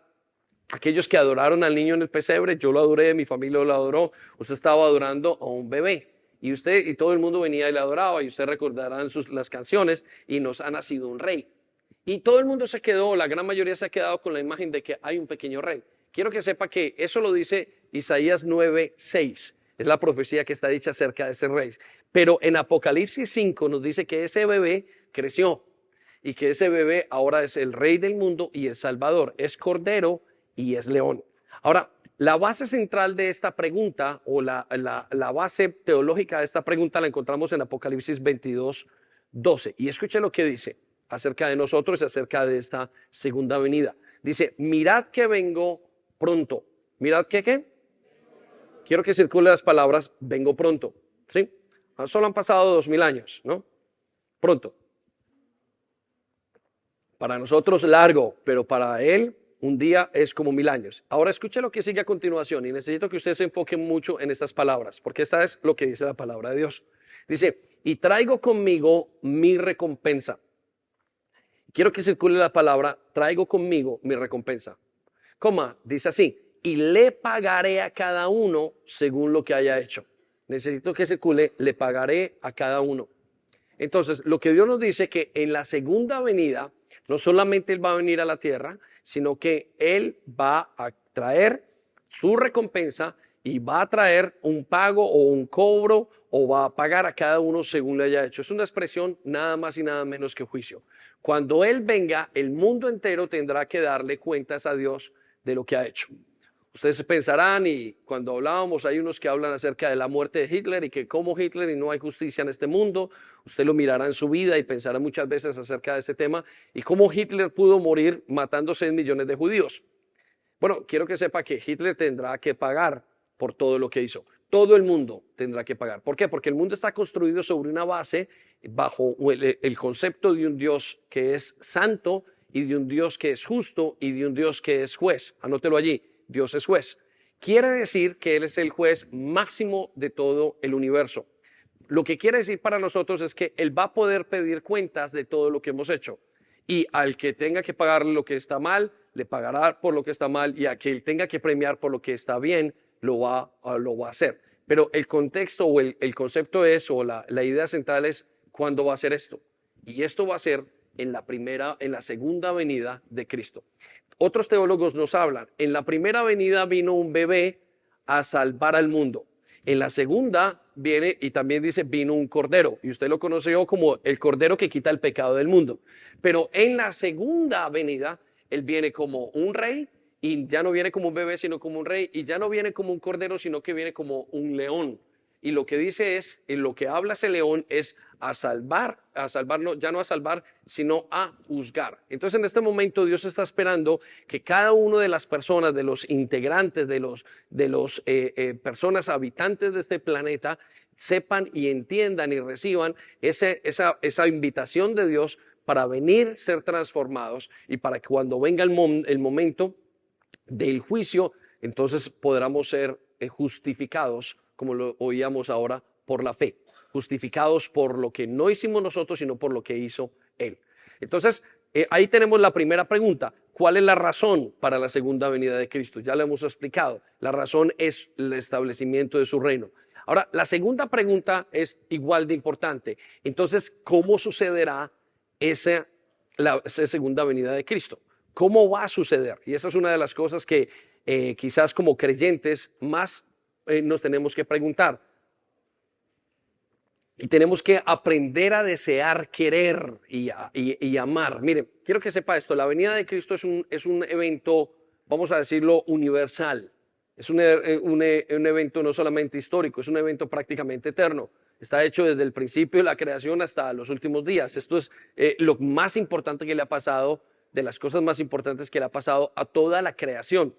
Aquellos que adoraron al niño en el pesebre, yo lo adoré, mi familia lo adoró. Usted estaba adorando a un bebé. Y usted y todo el mundo venía y le adoraba. Y usted recordarán las canciones. Y nos ha nacido un rey. Y todo el mundo se quedó, la gran mayoría se ha quedado con la imagen de que hay un pequeño rey. Quiero que sepa que eso lo dice Isaías 9:6. Es la profecía que está dicha acerca de ese rey. Pero en Apocalipsis 5 nos dice que ese bebé creció. Y que ese bebé ahora es el rey del mundo y el salvador. Es cordero y es león. Ahora, la base central de esta pregunta o la base teológica de esta pregunta la encontramos en Apocalipsis 22:12. Y escuche lo que dice acerca de nosotros y acerca de esta segunda venida. Dice, mirad que vengo pronto. Mirad que ¿qué? Quiero que circule las palabras, vengo pronto. ¿Sí? Solo han pasado 2000 años, ¿no? Pronto. Para nosotros largo, pero para él un día es como 1000 años. Ahora escuche lo que sigue a continuación y necesito que usted se enfoque mucho en estas palabras, porque esta es lo que dice la palabra de Dios. Dice, y traigo conmigo mi recompensa. Quiero que circule la palabra, traigo conmigo mi recompensa. Coma, dice así, y le pagaré a cada uno según lo que haya hecho. Necesito que circule, le pagaré a cada uno. Entonces, lo que Dios nos dice que en la segunda venida, no solamente Él va a venir a la tierra, sino que Él va a traer su recompensa y va a traer un pago o un cobro o va a pagar a cada uno según le haya hecho. Es una expresión nada más y nada menos que juicio. Cuando Él venga, el mundo entero tendrá que darle cuentas a Dios de lo que ha hecho. Ustedes pensarán, y cuando hablábamos, hay unos que hablan acerca de la muerte de Hitler y que como Hitler y no hay justicia en este mundo. Usted lo mirará en su vida y pensará muchas veces acerca de ese tema y cómo Hitler pudo morir matando 6 millones de judíos. Bueno, quiero que sepa que Hitler tendrá que pagar por todo lo que hizo. Todo el mundo tendrá que pagar. ¿Por qué? Porque el mundo está construido sobre una base bajo el concepto de un Dios que es santo y de un Dios que es justo y de un Dios que es juez. Anótelo allí. Dios es juez. Quiere decir que Él es el juez máximo de todo el universo. Lo que quiere decir para nosotros es que Él va a poder pedir cuentas de todo lo que hemos hecho. Y al que tenga que pagarle lo que está mal, le pagará por lo que está mal. Y a que Él tenga que premiar por lo que está bien, lo va a hacer. Pero el contexto o el concepto es, o la idea central es, ¿cuándo va a ser esto? Y esto va a ser en la segunda venida de Cristo. Otros teólogos nos hablan, en la primera venida vino un bebé a salvar al mundo. En la segunda viene, y también dice, vino un cordero. Y usted lo conoció como el cordero que quita el pecado del mundo. Pero en la segunda venida, Él viene como un rey, y ya no viene como un bebé, sino como un rey. Y ya no viene como un cordero, sino que viene como un león. Y lo que dice es, en lo que habla ese león es a salvar, no, ya no a salvar, sino a juzgar. Entonces en este momento Dios está esperando que cada uno de las personas, de los integrantes, de los personas habitantes de este planeta, sepan y entiendan y reciban esa invitación de Dios para venir, ser transformados y para que cuando venga el momento del juicio, entonces podamos ser justificados, como lo oíamos ahora, por la fe. Justificados por lo que no hicimos nosotros, sino por lo que hizo Él. Entonces, ahí tenemos la primera pregunta. ¿Cuál es la razón para la segunda venida de Cristo? Ya lo hemos explicado. La razón es el establecimiento de su reino. Ahora, la segunda pregunta es igual de importante. Entonces, ¿cómo sucederá esa segunda venida de Cristo? ¿Cómo va a suceder? Y esa es una de las cosas que quizás como creyentes más nos tenemos que preguntar. Y tenemos que aprender a desear, querer y amar. Mire, quiero que sepa esto, la venida de Cristo es un evento, vamos a decirlo, universal. Es un evento no solamente histórico, es un evento prácticamente eterno. Está hecho desde el principio de la creación hasta los últimos días. Esto es lo más importante que le ha pasado, de las cosas más importantes que le ha pasado a toda la creación.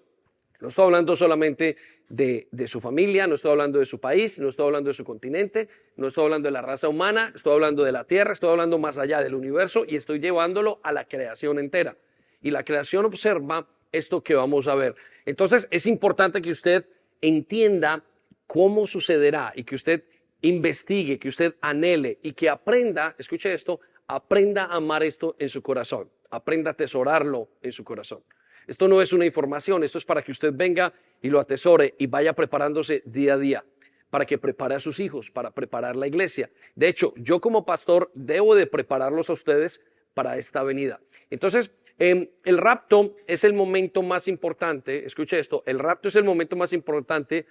No estoy hablando solamente de su familia, no estoy hablando de su país, no estoy hablando de su continente, no estoy hablando de la raza humana, estoy hablando de la tierra, estoy hablando más allá del universo y estoy llevándolo a la creación entera. Y la creación observa esto que vamos a ver. Entonces es importante que usted entienda cómo sucederá y que usted investigue, que usted anhele y que aprenda, escuche esto, aprenda a amar esto en su corazón, aprenda a atesorarlo en su corazón. Esto no es una información, esto es para que usted venga y lo atesore y vaya preparándose día a día, para que prepare a sus hijos, para preparar la iglesia. De hecho, yo como pastor debo de prepararlos a ustedes para esta venida. Entonces, el rapto es el momento más importante, escuche esto, el rapto es el momento más importante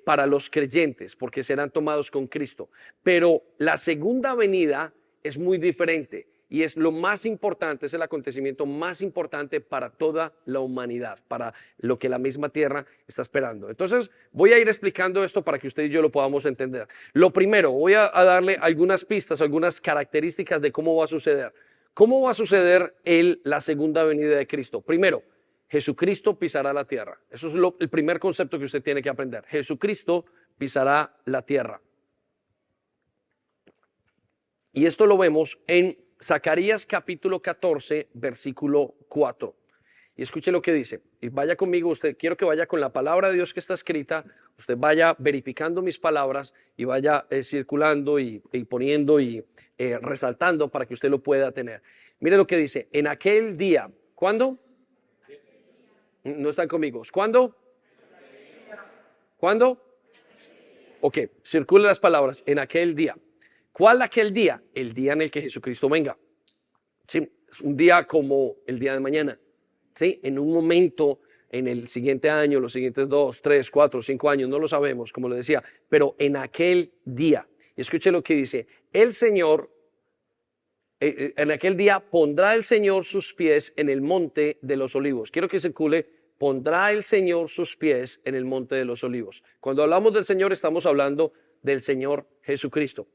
para los creyentes, porque serán tomados con Cristo. Pero la segunda venida es muy diferente y es lo más importante, es el acontecimiento más importante para toda la humanidad, para lo que la misma tierra está esperando. Entonces, voy a ir explicando esto para que usted y yo lo podamos entender. Lo primero, voy a darle algunas pistas, algunas características de cómo va a suceder. ¿Cómo va a suceder la segunda venida de Cristo? Primero, Jesucristo pisará la tierra. Eso es el primer concepto que usted tiene que aprender. Jesucristo pisará la tierra. Y esto lo vemos en Zacarías capítulo 14, versículo 4. Y escuche lo que dice. Y vaya conmigo, usted, quiero que vaya con la palabra de Dios que está escrita. Usted vaya verificando mis palabras y vaya circulando y poniendo y resaltando para que usted lo pueda tener. Mire lo que dice. En aquel día, ¿cuándo? No están conmigo. ¿Cuándo? ¿Cuándo? Ok, circulen las palabras. En aquel día. ¿Cuál aquel día? El día en el que Jesucristo venga. Sí, es un día como el día de mañana. Sí, en un momento, en el siguiente año, los siguientes 2, 3, 4, 5 años, no lo sabemos, como le decía, pero en aquel día. Y escuche lo que dice. El Señor, en aquel día pondrá el Señor sus pies en el monte de los olivos. Quiero que circule, pondrá el Señor sus pies en el monte de los olivos. Cuando hablamos del Señor, estamos hablando del Señor Jesucristo.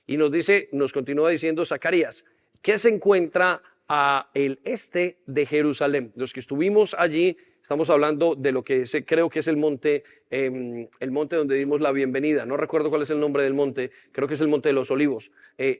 Y nos continúa diciendo Zacarías, que se encuentra al este de Jerusalén. Los que estuvimos allí, estamos hablando de lo que creo que es el monte donde dimos la bienvenida. No recuerdo cuál es el nombre del monte, creo que es el Monte de los Olivos,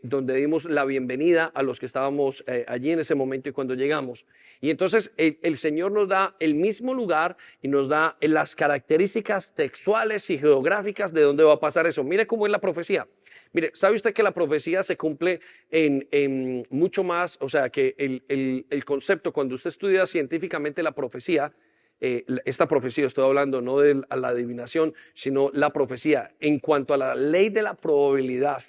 donde dimos la bienvenida a los que estábamos allí en ese momento y cuando llegamos. Y entonces el Señor nos da el mismo lugar y nos da las características textuales y geográficas de dónde va a pasar eso. Mire cómo es la profecía. Mire, ¿sabe usted que la profecía se cumple en mucho más? O sea, que el concepto, cuando usted estudia científicamente la profecía, esta profecía, estoy hablando no de la adivinación, sino la profecía, en cuanto a la ley de la probabilidad,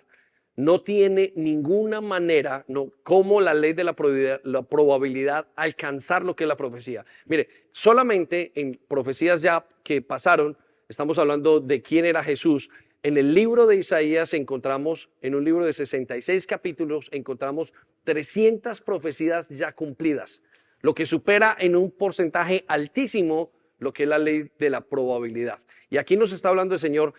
no tiene ninguna manera, no, como la ley de la probabilidad alcanzar lo que es la profecía. Mire, solamente en profecías ya que pasaron, estamos hablando de quién era Jesús. En el libro de Isaías encontramos, en un libro de 66 capítulos, encontramos 300 profecías ya cumplidas, lo que supera en un porcentaje altísimo lo que es la ley de la probabilidad. Y aquí nos está hablando el Señor,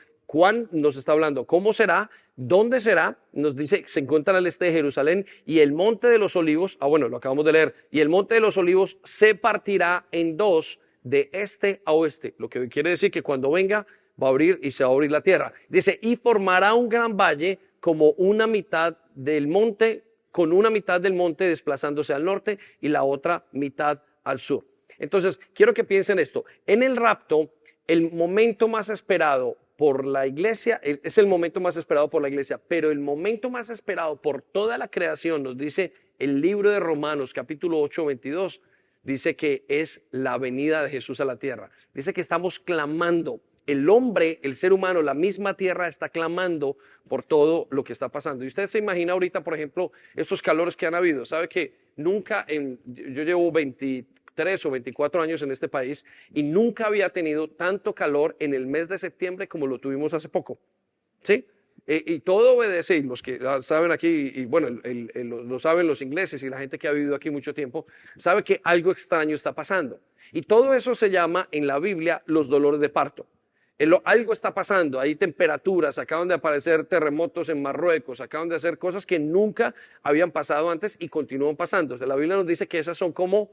nos está hablando cómo será, dónde será, nos dice, se encuentra al este de Jerusalén y el monte de los olivos, bueno, lo acabamos de leer, y el monte de los olivos se partirá en dos de este a oeste, lo que quiere decir que cuando venga, va a abrir y se va a abrir la tierra. Dice, y formará un gran valle como una mitad del monte, con una mitad del monte desplazándose al norte y la otra mitad al sur. Entonces, quiero que piensen esto. En el rapto, el momento más esperado por la iglesia, es el momento más esperado por la iglesia, pero el momento más esperado por toda la creación, nos dice el libro de Romanos, capítulo 8, 22, dice que es la venida de Jesús a la tierra. Dice que estamos clamando. El hombre, el ser humano, la misma tierra está clamando por todo lo que está pasando. Y usted se imagina ahorita, por ejemplo, estos calores que han habido. Sabe que nunca, yo llevo 23 o 24 años en este país y nunca había tenido tanto calor en el mes de septiembre como lo tuvimos hace poco. ¿Sí? Y todo obedece, y los que saben aquí, y bueno, lo saben los ingleses y la gente que ha vivido aquí mucho tiempo, sabe que algo extraño está pasando. Y todo eso se llama en la Biblia los dolores de parto. Algo está pasando, hay temperaturas, acaban de aparecer terremotos en Marruecos, acaban de hacer cosas que nunca habían pasado antes y continúan pasando. O sea, la Biblia nos dice que esas son como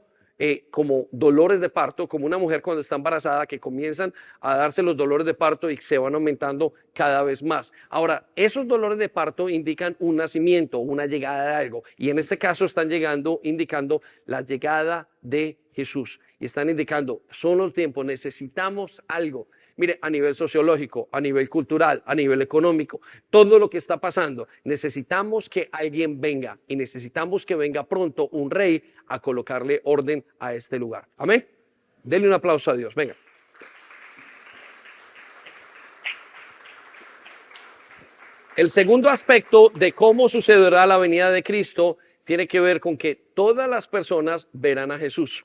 dolores de parto, como una mujer cuando está embarazada que comienzan a darse los dolores de parto y se van aumentando cada vez más. Ahora, esos dolores de parto indican un nacimiento, una llegada de algo, y en este caso están indicando la llegada de Jesús y están indicando, son los tiempos, necesitamos algo. Mire, a nivel sociológico, a nivel cultural, a nivel económico, todo lo que está pasando, necesitamos que alguien venga y necesitamos que venga pronto un rey a colocarle orden a este lugar. Amén. Denle un aplauso a Dios, venga. El segundo aspecto de cómo sucederá la venida de Cristo tiene que ver con que todas las personas verán a Jesús.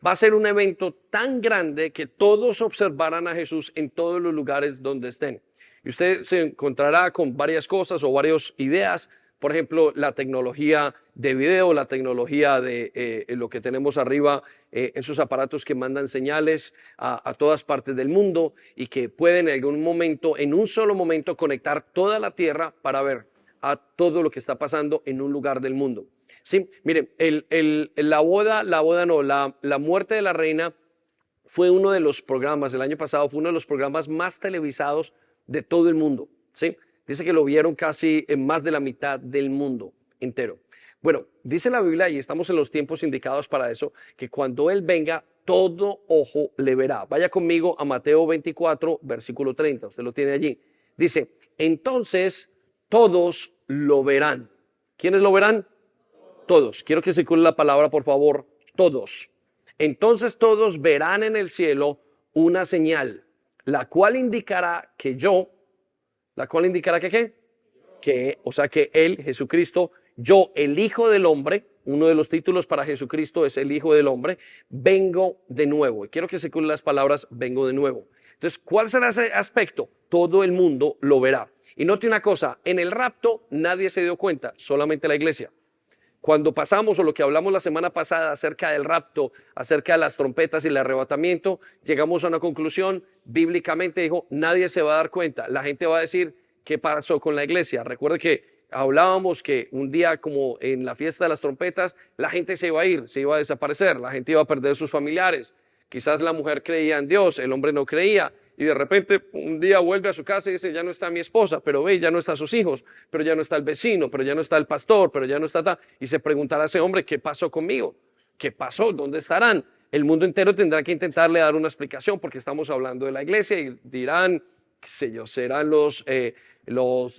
Va a ser un evento tan grande que todos observarán a Jesús en todos los lugares donde estén. Y usted se encontrará con varias cosas o varias ideas. Por ejemplo, la tecnología de video, la tecnología de lo que tenemos arriba, esos aparatos que mandan señales a todas partes del mundo y que pueden en algún momento, en un solo momento, conectar toda la tierra para ver a todo lo que está pasando en un lugar del mundo. Sí, miren, la muerte de la reina fue uno de los programas, el año pasado fue uno de los programas más televisados de todo el mundo, ¿sí? Dice que lo vieron casi en más de la mitad del mundo entero. Bueno, dice la Biblia, y estamos en los tiempos indicados para eso, que cuando Él venga, todo ojo le verá. Vaya conmigo a Mateo 24, versículo 30, usted lo tiene allí. Dice, entonces todos lo verán. ¿Quiénes lo verán? Todos. Quiero que circule la palabra, por favor, todos. Entonces todos verán en el cielo una señal, la cual indicará que o sea que Él, Jesucristo, yo, el Hijo del Hombre, uno de los títulos para Jesucristo es el Hijo del Hombre, vengo de nuevo. Y quiero que circule las palabras, vengo de nuevo. Entonces, ¿cuál será ese aspecto? Todo el mundo lo verá. Y note una cosa, en el rapto nadie se dio cuenta, solamente la iglesia. Cuando pasamos o lo que hablamos la semana pasada acerca del rapto, acerca de las trompetas y el arrebatamiento, llegamos a una conclusión, bíblicamente dijo, nadie se va a dar cuenta. La gente va a decir, ¿qué pasó con la iglesia? Recuerde que hablábamos que un día como en la fiesta de las trompetas, la gente se iba a ir, se iba a desaparecer, la gente iba a perder sus familiares. Quizás la mujer creía en Dios, el hombre no creía. Y de repente un día vuelve a su casa y dice, ya no está mi esposa, pero ve, ya no están sus hijos, pero ya no está el vecino, pero ya no está el pastor, pero ya no está tal. Y se preguntará a ese hombre, ¿qué pasó conmigo? ¿Qué pasó? ¿Dónde estarán? El mundo entero tendrá que intentarle dar una explicación porque estamos hablando de la iglesia y dirán, qué sé yo, serán los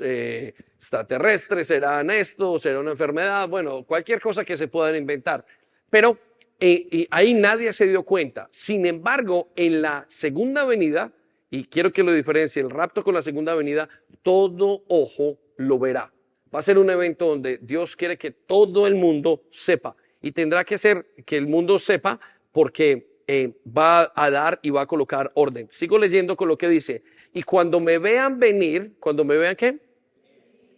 extraterrestres, serán esto, será una enfermedad, bueno, cualquier cosa que se puedan inventar. Pero y ahí nadie se dio cuenta. Sin embargo, en la segunda venida, y quiero que lo diferencie el rapto con la segunda venida, todo ojo lo verá. Va a ser un evento donde Dios quiere que todo el mundo sepa. Y tendrá que ser que el mundo sepa porque va a dar y va a colocar orden. Sigo leyendo con lo que dice. Y cuando me vean venir, cuando me vean ¿qué?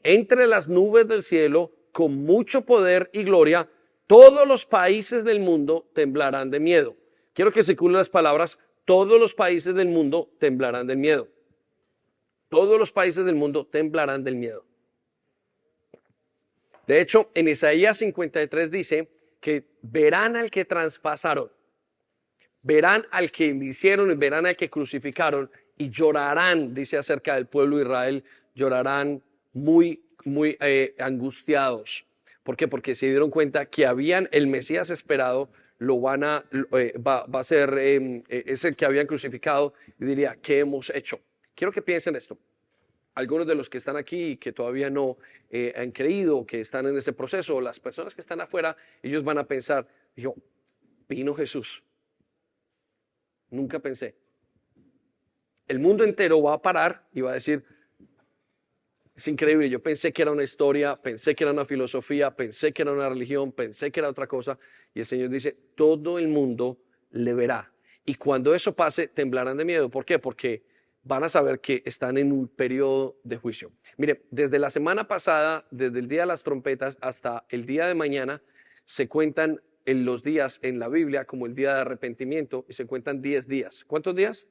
Entre las nubes del cielo, con mucho poder y gloria, todos los países del mundo temblarán de miedo. Quiero que circulen las palabras, todos los países del mundo temblarán del miedo. Todos los países del mundo temblarán del miedo. De hecho, en Isaías 53 dice que verán al que traspasaron, verán al que hicieron y verán al que crucificaron y llorarán, dice acerca del pueblo de Israel, llorarán muy angustiados. ¿Por qué? Porque se dieron cuenta que habían el Mesías esperado, va a ser, es el que habían crucificado y diría, ¿qué hemos hecho? Quiero que piensen esto. Algunos de los que están aquí y que todavía no han creído, que están en ese proceso, las personas que están afuera, ellos van a pensar, dijo, vino Jesús. Nunca pensé. El mundo entero va a parar y va a decir, es increíble, yo pensé que era una historia, pensé que era una filosofía, pensé que era una religión, pensé que era otra cosa. Y el Señor dice, todo el mundo le verá. Y cuando eso pase, temblarán de miedo. ¿Por qué? Porque van a saber que están en un periodo de juicio. Mire, desde la semana pasada, desde el día de las trompetas hasta el día de mañana, se cuentan en los días en la Biblia como el día de arrepentimiento y se cuentan 10 días. ¿Cuántos días?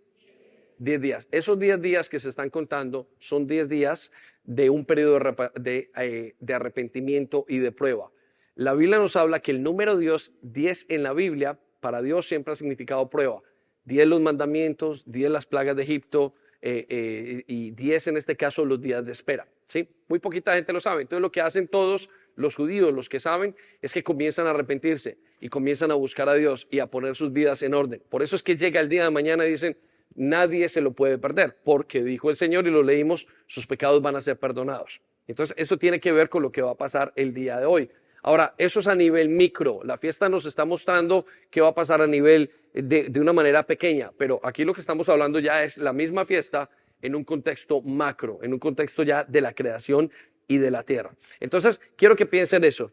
10 días. Esos 10 días que se están contando son 10 días de un periodo de arrepentimiento y de prueba. La Biblia nos habla que el número Dios, 10 en la Biblia, para Dios siempre ha significado prueba. 10 los mandamientos, 10 las plagas de Egipto y 10 en este caso los días de espera. ¿Sí? Muy poquita gente lo sabe. Entonces lo que hacen todos los judíos, los que saben, es que comienzan a arrepentirse y comienzan a buscar a Dios y a poner sus vidas en orden. Por eso es que llega el día de mañana y dicen, nadie se lo puede perder, porque dijo el Señor y lo leímos, sus pecados van a ser perdonados. Entonces eso tiene que ver con lo que va a pasar el día de hoy. Ahora, eso es a nivel micro. La fiesta nos está mostrando qué va a pasar a nivel de una manera pequeña, pero aquí lo que estamos hablando ya es la misma fiesta en un contexto macro, en un contexto ya de la creación y de la tierra. Entonces, quiero que piensen eso.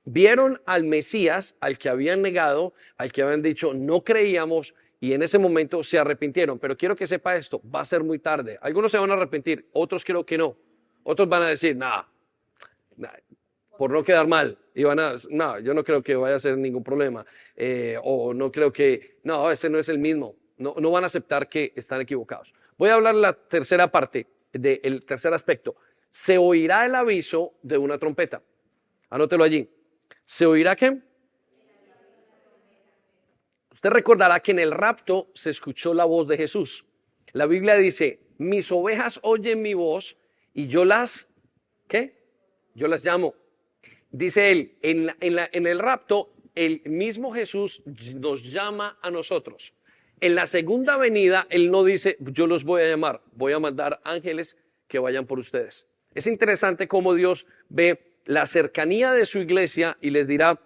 Vieron al Mesías, al que habían negado, al que habían dicho no creíamos, y en ese momento se arrepintieron. Pero quiero que sepa esto, va a ser muy tarde. Algunos se van a arrepentir, otros creo que no. Otros van a decir, nada, por no quedar mal. Y van a, no, yo no creo que vaya a ser ningún problema. O no creo que, no, ese no es el mismo. No, no van a aceptar que están equivocados. Voy a hablar la tercera parte, del tercer aspecto. Se oirá el aviso de una trompeta. Anótelo allí. ¿Se oirá qué? Usted recordará que en el rapto se escuchó la voz de Jesús. La Biblia dice, mis ovejas oyen mi voz y yo las, ¿qué? Yo las llamo. Dice él, en el rapto, el mismo Jesús nos llama a nosotros. En la segunda venida, él no dice, yo los voy a llamar, voy a mandar ángeles que vayan por ustedes. Es interesante cómo Dios ve la cercanía de su iglesia y les dirá,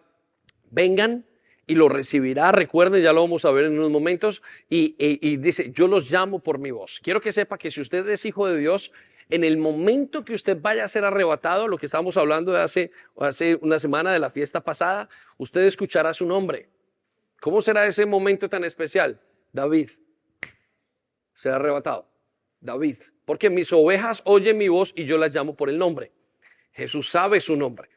vengan, y lo recibirá. Recuerden, ya lo vamos a ver en unos momentos. Y dice, yo los llamo por mi voz. Quiero que sepa que si usted es hijo de Dios, en el momento que usted vaya a ser arrebatado, lo que estábamos hablando de hace una semana de la fiesta pasada, usted escuchará su nombre. ¿Cómo será ese momento tan especial? David será arrebatado. David, porque mis ovejas oyen mi voz y yo las llamo por el nombre. Jesús sabe su nombre.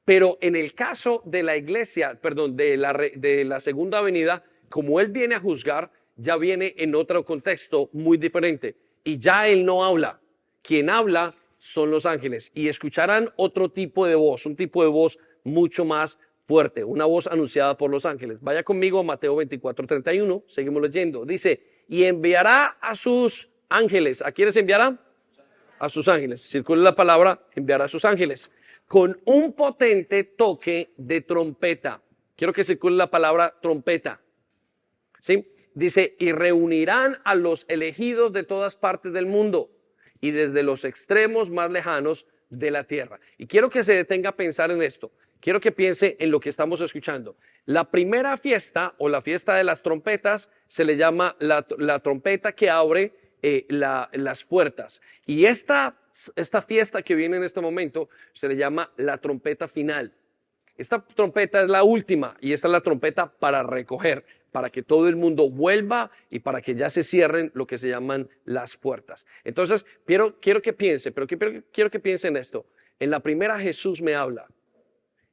Pero en el caso de la iglesia, perdón, de la segunda venida, como él viene a juzgar, ya viene en otro contexto muy diferente. Y ya él no habla. Quien habla son los ángeles. Y escucharán otro tipo de voz, un tipo de voz mucho más fuerte, una voz anunciada por los ángeles. Vaya conmigo a Mateo 24:31, seguimos leyendo. Dice, y enviará a sus ángeles. ¿A quiénes enviará? A sus ángeles. Circula la palabra, enviará a sus ángeles. Con un potente toque de trompeta. Quiero que circule la palabra trompeta. ¿Sí? Dice, y reunirán a los elegidos de todas partes del mundo y desde los extremos más lejanos de la tierra. Y quiero que se detenga a pensar en esto. Quiero que piense en lo que estamos escuchando. La primera fiesta o la fiesta de las trompetas se le llama la trompeta que abre las puertas. Y esta fiesta que viene en este momento se le llama la trompeta final. Esta trompeta es la última y esta es la trompeta para recoger, para que todo el mundo vuelva y para que ya se cierren lo que se llaman las puertas. Entonces, quiero que piense, pero quiero que piense en esto. En la primera Jesús me habla.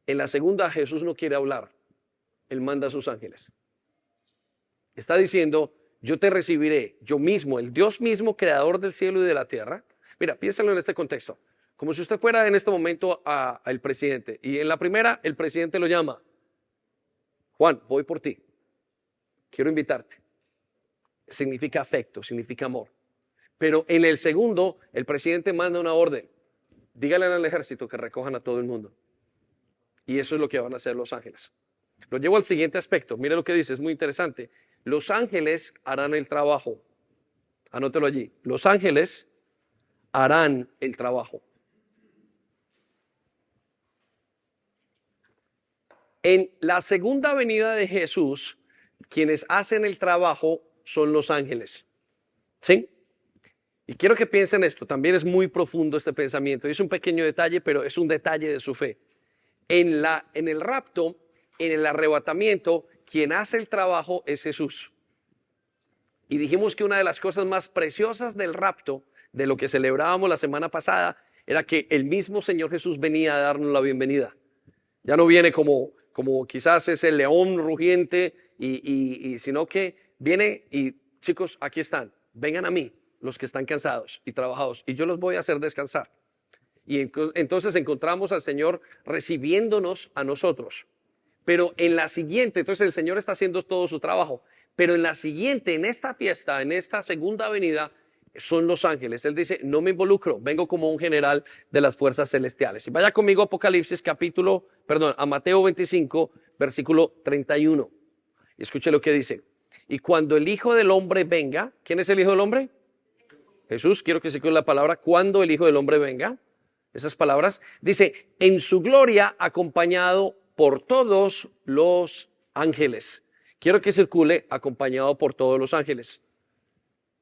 En la segunda Jesús no quiere hablar. Él manda a sus ángeles. Está diciendo, yo te recibiré, yo mismo, el Dios mismo, creador del cielo y de la tierra. Mira, piénsalo en este contexto. Como si usted fuera en este momento al presidente. Y en la primera, el presidente lo llama. Juan, voy por ti. Quiero invitarte. Significa afecto, significa amor. Pero en el segundo, el presidente manda una orden. Dígale al ejército que recojan a todo el mundo. Y eso es lo que van a hacer los ángeles. Lo llevo al siguiente aspecto. Mire lo que dice, es muy interesante. Los ángeles harán el trabajo. Anótelo allí. Los ángeles harán el trabajo. En la segunda venida de Jesús, quienes hacen el trabajo son los ángeles. ¿Sí? Y quiero que piensen esto. También es muy profundo este pensamiento. Es un pequeño detalle, pero es un detalle de su fe. En el rapto, en el arrebatamiento, quien hace el trabajo es Jesús. Y dijimos que una de las cosas más preciosas del rapto, de lo que celebrábamos la semana pasada, era que el mismo Señor Jesús venía a darnos la bienvenida. Ya no viene como quizás ese león rugiente, sino que viene y chicos, aquí están, vengan a mí los que están cansados y trabajados y yo los voy a hacer descansar. Y entonces encontramos al Señor recibiéndonos a nosotros. Pero en la siguiente, entonces el Señor está haciendo todo su trabajo. Pero en la siguiente, en esta fiesta, en esta segunda venida, son los ángeles. Él dice, no me involucro, vengo como un general de las fuerzas celestiales. Y vaya conmigo a Apocalipsis a Mateo 25, versículo 31. Y escuche lo que dice. Y cuando el Hijo del Hombre venga, ¿quién es el Hijo del Hombre? Jesús, quiero que se quede la palabra, cuando el Hijo del Hombre venga. esas palabras, dice, en su gloria acompañado por todos los ángeles. Quiero que circule acompañado por todos los ángeles.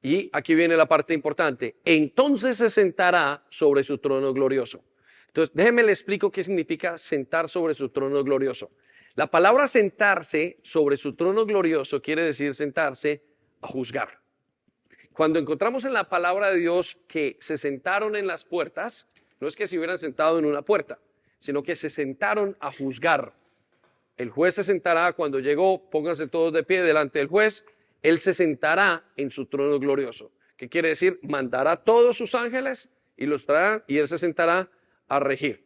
Y aquí viene la parte importante. Entonces se sentará sobre su trono glorioso. Entonces, déjenme le explico qué significa sentar sobre su trono glorioso. La palabra sentarse sobre su trono glorioso quiere decir sentarse a juzgar. Cuando encontramos en la palabra de Dios que se sentaron en las puertas, no es que se hubieran sentado en una puerta, sino que se sentaron a juzgar. El juez se sentará cuando llegó, pónganse todos de pie delante del juez. Él se sentará en su trono glorioso. ¿Qué quiere decir? Mandará a todos sus ángeles y los traerán y él se sentará a regir.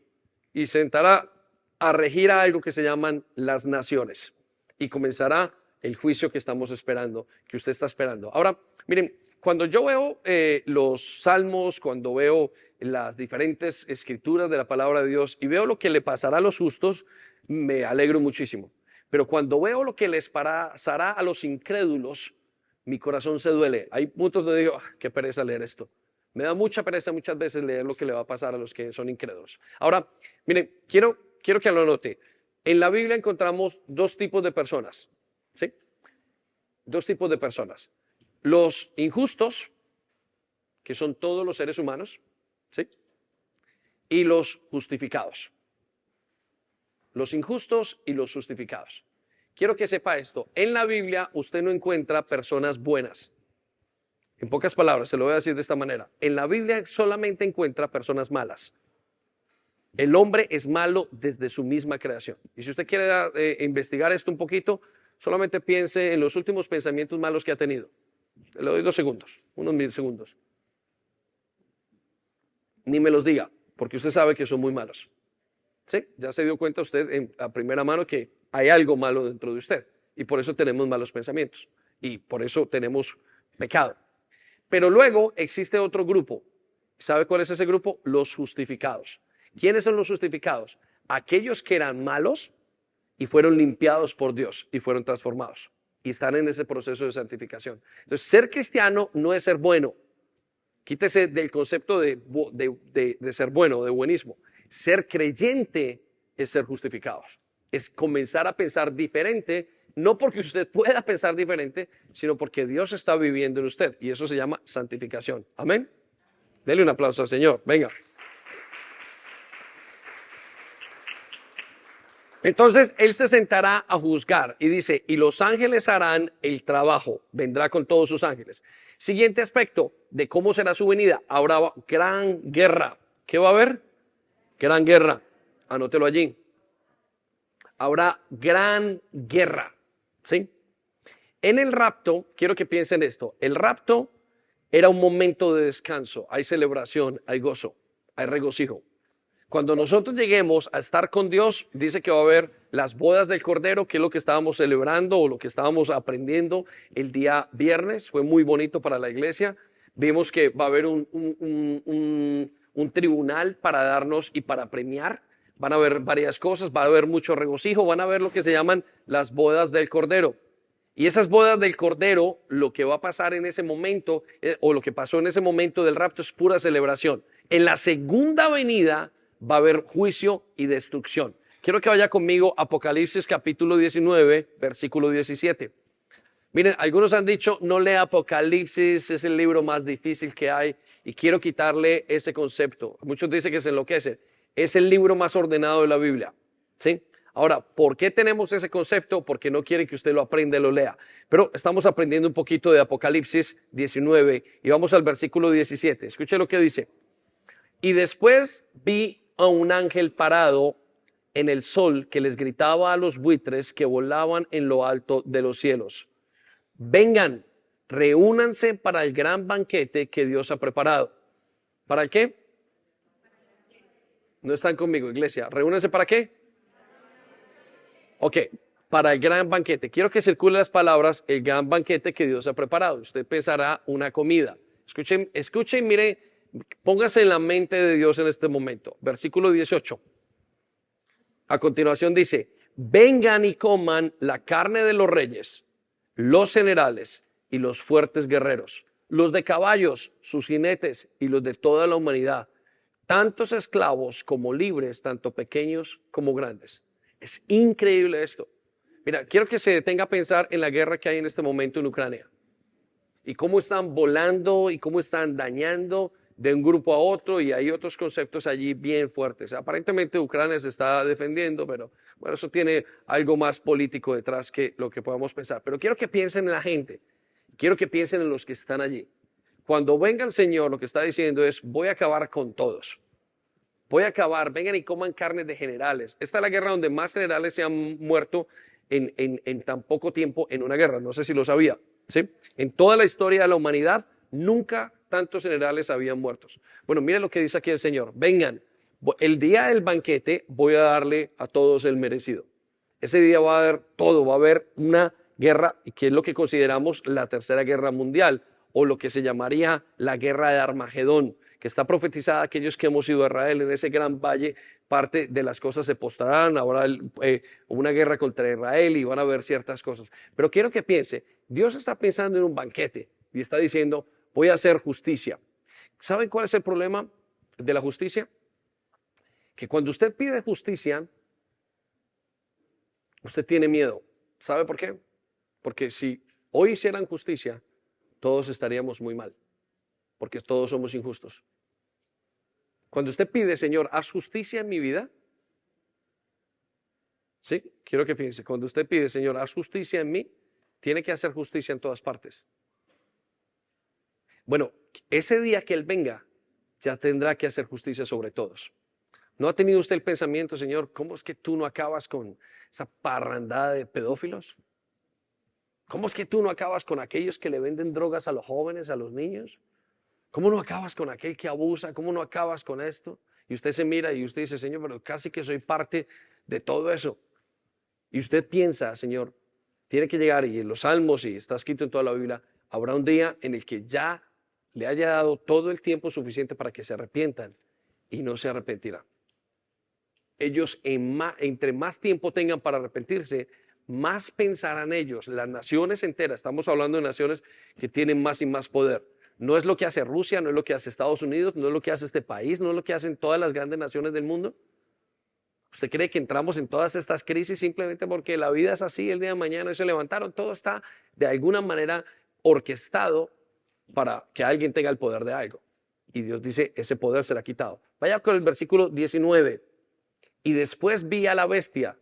Y sentará a regir a algo que se llaman las naciones. Y comenzará el juicio que estamos esperando, que usted está esperando. Ahora, miren, cuando yo veo los salmos, cuando veo las diferentes escrituras de la palabra de Dios y veo lo que le pasará a los justos, me alegro muchísimo. Pero cuando veo lo que les pasará a los incrédulos, mi corazón se duele. Hay puntos donde digo, qué pereza leer esto. Me da mucha pereza muchas veces leer lo que le va a pasar a los que son incrédulos. Ahora, miren, quiero que lo note. En la Biblia encontramos dos tipos de personas, ¿sí? Dos tipos de personas. Los injustos, que son todos los seres humanos, ¿sí? Y los justificados. Los injustos y los justificados. Quiero que sepa esto. En la Biblia usted no encuentra personas buenas. En pocas palabras, se lo voy a decir de esta manera. En la Biblia solamente encuentra personas malas. El hombre es malo desde su misma creación. Y si usted quiere investigar esto un poquito, solamente piense en los últimos pensamientos malos que ha tenido. Le doy 2 segundos, unos 1000 segundos. Ni me los diga, porque usted sabe que son muy malos. ¿Sí? Ya se dio cuenta usted a primera mano que hay algo malo dentro de usted. Y por eso tenemos malos pensamientos. Y por eso tenemos pecado. Pero luego existe otro grupo. ¿Sabe cuál es ese grupo? Los justificados. ¿Quiénes son los justificados? Aquellos que eran malos y fueron limpiados por Dios y fueron transformados. Y están en ese proceso de santificación. Entonces, ser cristiano no es ser bueno. Quítese del concepto de ser bueno, de buenismo. Ser creyente es ser justificados. Es comenzar a pensar diferente, no porque usted pueda pensar diferente, sino porque Dios está viviendo en usted. Y eso se llama santificación. Amén. Dele un aplauso al Señor. Venga. Entonces Él se sentará a juzgar y dice, y los ángeles harán el trabajo, vendrá con todos sus ángeles. Siguiente aspecto de cómo será su venida, habrá gran guerra. ¿Qué va a haber? Gran guerra, anótelo allí. Habrá gran guerra, ¿sí? En el rapto, quiero que piensen esto, el rapto era un momento de descanso, hay celebración, hay gozo, hay regocijo. Cuando nosotros lleguemos a estar con Dios, dice que va a haber las bodas del Cordero, que es lo que estábamos celebrando o lo que estábamos aprendiendo el día viernes. Fue muy bonito para la iglesia. Vimos que va a haber un tribunal para darnos y para premiar. Van a haber varias cosas, va a haber mucho regocijo, van a haber lo que se llaman las bodas del Cordero. Y esas bodas del Cordero, lo que va a pasar en ese momento, o lo que pasó en ese momento del rapto, es pura celebración. En la segunda venida va a haber juicio y destrucción. Quiero que vaya conmigo a Apocalipsis capítulo 19, versículo 17. Miren, algunos han dicho, no lea Apocalipsis, es el libro más difícil que hay, y quiero quitarle ese concepto. Muchos dicen que se enloquece. Es el libro más ordenado de la Biblia, ¿sí? Ahora, ¿por qué tenemos ese concepto? Porque no quieren que usted lo aprenda y lo lea. Pero estamos aprendiendo un poquito de Apocalipsis 19 y vamos al versículo 17. Escuche lo que dice. Y después vi a un ángel parado en el sol que les gritaba a los buitres que volaban en lo alto de los cielos. Vengan, reúnanse para el gran banquete que Dios ha preparado. ¿Para qué? No están conmigo, iglesia. ¿Reúnanse para qué? Ok, para el gran banquete. Quiero que circulen las palabras, el gran banquete que Dios ha preparado. Usted pensará una comida. Escuchen, mire, póngase en la mente de Dios en este momento. Versículo 18. A continuación dice, vengan y coman la carne de los reyes, los generales y los fuertes guerreros, los de caballos, sus jinetes y los de toda la humanidad. tantos esclavos como libres, tanto pequeños como grandes. Es increíble esto. Mira, quiero que se detenga a pensar en la guerra que hay en este momento en Ucrania y cómo están volando y cómo están dañando de un grupo a otro, y hay otros conceptos allí bien fuertes. Aparentemente Ucrania se está defendiendo, pero bueno, eso tiene algo más político detrás que lo que podamos pensar. Pero quiero que piensen en la gente, quiero que piensen en los que están allí. Cuando venga el Señor, lo que está diciendo es: voy a acabar con todos. Voy a acabar, vengan y coman carnes de generales. Esta es la guerra donde más generales se han muerto en tan poco tiempo en una guerra. No sé si lo sabía, ¿sí? En toda la historia de la humanidad, nunca tantos generales habían muertos. Bueno, mire lo que dice aquí el Señor. Vengan, el día del banquete voy a darle a todos el merecido. Ese día va a haber todo, va a haber una guerra que es lo que consideramos la Tercera Guerra Mundial, o lo que se llamaría la guerra de Armagedón, que está profetizada. Aquellos que hemos ido a Israel, en ese gran valle, parte de las cosas se postrarán. Habrá una guerra contra Israel y van a haber ciertas cosas. Pero quiero que piense, Dios está pensando en un banquete y está diciendo: voy a hacer justicia. ¿Saben cuál es el problema de la justicia? Que cuando usted pide justicia, usted tiene miedo. ¿Sabe por qué? Porque si hoy hicieran justicia, todos estaríamos muy mal, porque todos somos injustos. Cuando usted pide: Señor, haz justicia en mi vida, ¿sí? Quiero que piense, cuando usted pide: Señor, haz justicia en mí, tiene que hacer justicia en todas partes. Bueno, ese día que Él venga, ya tendrá que hacer justicia sobre todos. ¿No ha tenido usted el pensamiento: Señor, cómo es que tú no acabas con esa parrandada de pedófilos? ¿Cómo es que tú no acabas con aquellos que le venden drogas a los jóvenes, a los niños? ¿Cómo no acabas con aquel que abusa? ¿Cómo no acabas con esto? Y usted se mira y usted dice: Señor, pero casi que soy parte de todo eso. Y usted piensa: Señor, tiene que llegar, y en los Salmos, y está escrito en toda la Biblia, habrá un día en el que ya le haya dado todo el tiempo suficiente para que se arrepientan, y no se arrepentirán. Ellos, entre más tiempo tengan para arrepentirse, más pensarán ellos. Las naciones enteras, estamos hablando de naciones que tienen más y más poder. No es lo que hace Rusia, no es lo que hace Estados Unidos, no es lo que hace este país, no es lo que hacen todas las grandes naciones del mundo. ¿Usted cree que entramos en todas estas crisis simplemente porque la vida es así, el día de mañana y se levantaron? Todo está de alguna manera orquestado para que alguien tenga el poder de algo. Y Dios dice: ese poder será quitado. Vaya con el versículo 19. Y después vi a la bestia.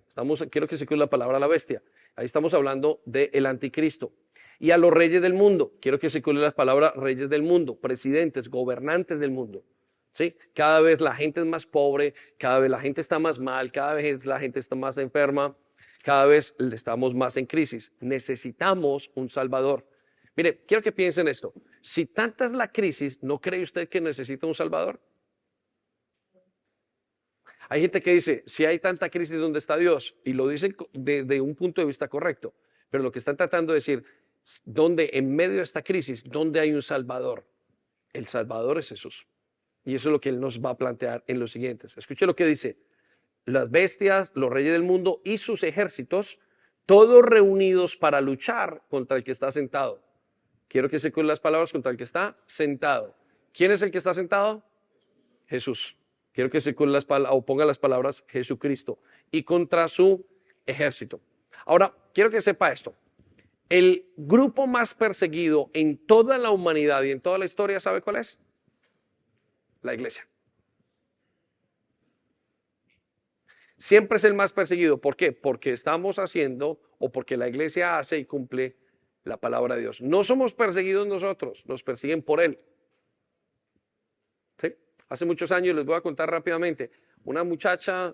Quiero que se cuide la palabra la bestia. Ahí estamos hablando del anticristo. Y a los reyes del mundo. Quiero que se cuide la palabra reyes del mundo, presidentes, gobernantes del mundo. ¿Sí? Cada vez la gente es más pobre, cada vez la gente está más mal, cada vez la gente está más enferma, cada vez estamos más en crisis. Necesitamos un Salvador. Mire, quiero que piensen esto. Si tanta es la crisis, ¿no cree usted que necesita un Salvador? Hay gente que dice: si hay tanta crisis, ¿dónde está Dios? Y lo dicen de un punto de vista correcto. Pero lo que están tratando de decir, ¿dónde en medio de esta crisis, dónde hay un Salvador? El Salvador es Jesús. Y eso es lo que Él nos va a plantear en los siguientes. Escuche lo que dice: las bestias, los reyes del mundo y sus ejércitos, todos reunidos para luchar contra el que está sentado. Quiero que se cuiden las palabras: contra el que está sentado. ¿Quién es el que está sentado? Jesús. Quiero que se ponga las palabras Jesucristo, y contra su ejército. Ahora, quiero que sepa esto. El grupo más perseguido en toda la humanidad y en toda la historia, ¿sabe cuál es? La iglesia. Siempre es el más perseguido. ¿Por qué? Porque estamos haciendo, o porque la iglesia hace y cumple la palabra de Dios. No somos perseguidos nosotros, nos persiguen por Él. ¿Sí? Hace muchos años, les voy a contar rápidamente, una muchacha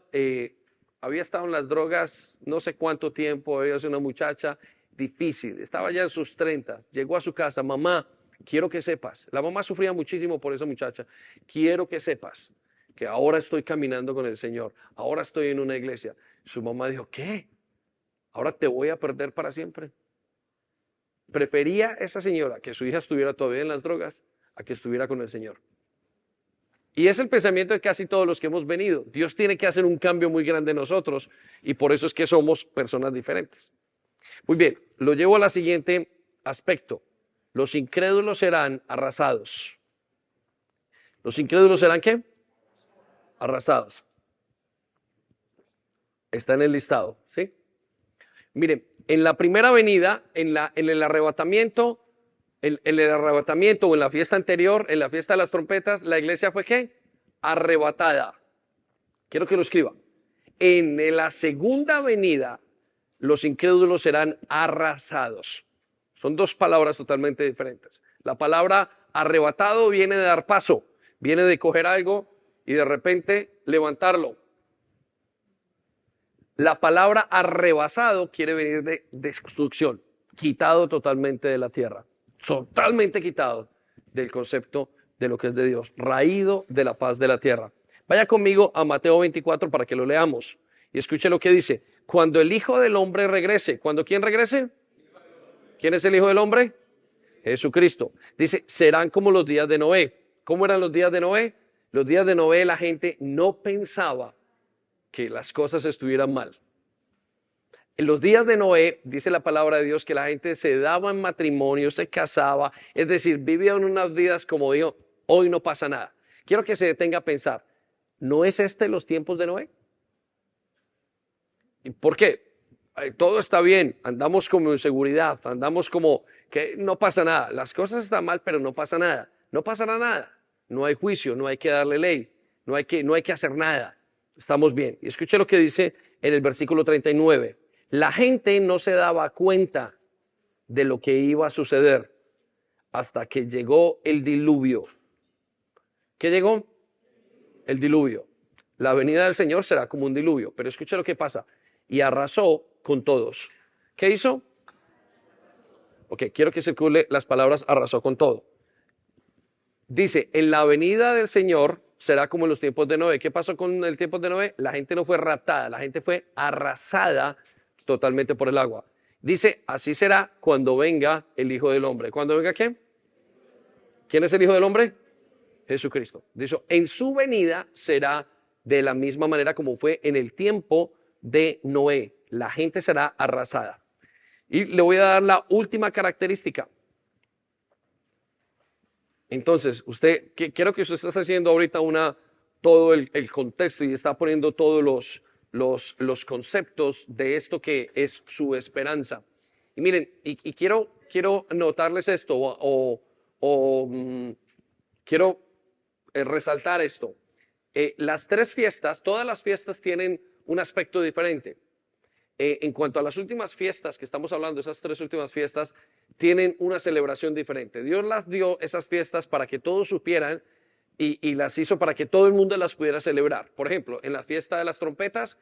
había estado en las drogas no sé cuánto tiempo. Había sido una muchacha difícil, estaba ya en sus 30, llegó a su casa: mamá, quiero que sepas. La mamá sufría muchísimo por esa muchacha. Quiero que sepas que ahora estoy caminando con el Señor, ahora estoy en una iglesia. Su mamá dijo: ¿qué? ¿Ahora te voy a perder para siempre? Prefería esa señora que su hija estuviera todavía en las drogas a que estuviera con el Señor. Y es el pensamiento de casi todos los que hemos venido. Dios tiene que hacer un cambio muy grande en nosotros, y por eso es que somos personas diferentes. Muy bien, lo llevo a la siguiente aspecto. Los incrédulos serán arrasados. ¿Los incrédulos serán qué? arrasados. Está en el listado, ¿sí? Miren, en la primera venida, en el arrebatamiento, en el arrebatamiento o en la fiesta anterior, en la fiesta de las trompetas, la iglesia fue ¿qué? Arrebatada. Quiero que lo escriba. En la segunda venida, los incrédulos serán arrasados. Son dos palabras totalmente diferentes. La palabra arrebatado viene de dar paso, viene de coger algo y de repente levantarlo. La palabra arrebasado quiere venir de destrucción, quitado totalmente de la tierra, totalmente quitado del concepto de lo que es de Dios, raído de la paz de la tierra. Vaya conmigo a Mateo 24 para que lo leamos y escuche lo que dice. Cuando el Hijo del Hombre regrese, ¿cuando quién regrese? ¿Quién es el Hijo del Hombre? Jesucristo. Dice, serán como los días de Noé. ¿Cómo eran los días de Noé? Los días de Noé la gente no pensaba que las cosas estuvieran mal. En los días de Noé, dice la palabra de Dios, que la gente se daba en matrimonio, se casaba, es decir, vivían unas vidas como digo, hoy no pasa nada. Quiero que se detenga a pensar, ¿no es este los tiempos de Noé? ¿Y por qué? Todo está bien, andamos como en seguridad, andamos como que no pasa nada. Las cosas están mal, pero no pasa nada. No pasará nada. No hay juicio, no hay que darle ley, no hay que hacer nada. Estamos bien. Y escuche lo que dice en el versículo 39. La gente no se daba cuenta de lo que iba a suceder hasta que llegó el diluvio. ¿Qué llegó? El diluvio. La venida del Señor será como un diluvio. Pero escuche lo que pasa. Y arrasó con todos. ¿Qué hizo? Ok, quiero que circule las palabras arrasó con todo. Dice, en la venida del Señor será como en los tiempos de Noé. ¿Qué pasó con el tiempo de Noé? La gente no fue raptada, la gente fue arrasada totalmente por el agua. Dice, así será cuando venga el Hijo del Hombre. ¿Cuándo venga quién? ¿Quién es el Hijo del Hombre? Jesucristo. Dice, en su venida será de la misma manera como fue en el tiempo de Noé. La gente será arrasada. Y le voy a dar la última característica. Entonces, quiero que usted esté haciendo ahorita todo el contexto y está poniendo todos los conceptos de esto que es su esperanza. Y miren, y quiero notarles esto quiero resaltar esto. Las tres fiestas, todas las fiestas tienen un aspecto diferente. En cuanto a las últimas fiestas que estamos hablando, esas tres últimas fiestas tienen una celebración diferente. Dios las dio esas fiestas para que todos supieran y las hizo para que todo el mundo las pudiera celebrar. Por ejemplo, en la fiesta de las trompetas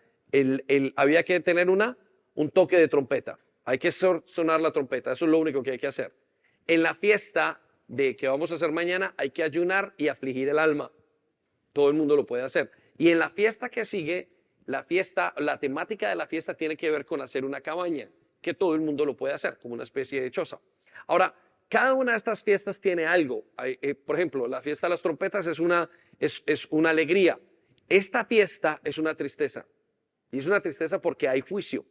había que tener un toque de trompeta. Hay que sonar la trompeta, eso es lo único que hay que hacer. En la fiesta de que vamos a hacer mañana hay que ayunar y afligir el alma. Todo el mundo lo puede hacer. Y en la fiesta que sigue, la temática de la fiesta tiene que ver con hacer una cabaña, que todo el mundo lo puede hacer, como una especie de choza. Ahora, cada una de estas fiestas tiene algo. Por ejemplo, la fiesta de las trompetas es una alegría. Esta fiesta es una tristeza. Y es una tristeza porque hay juicio.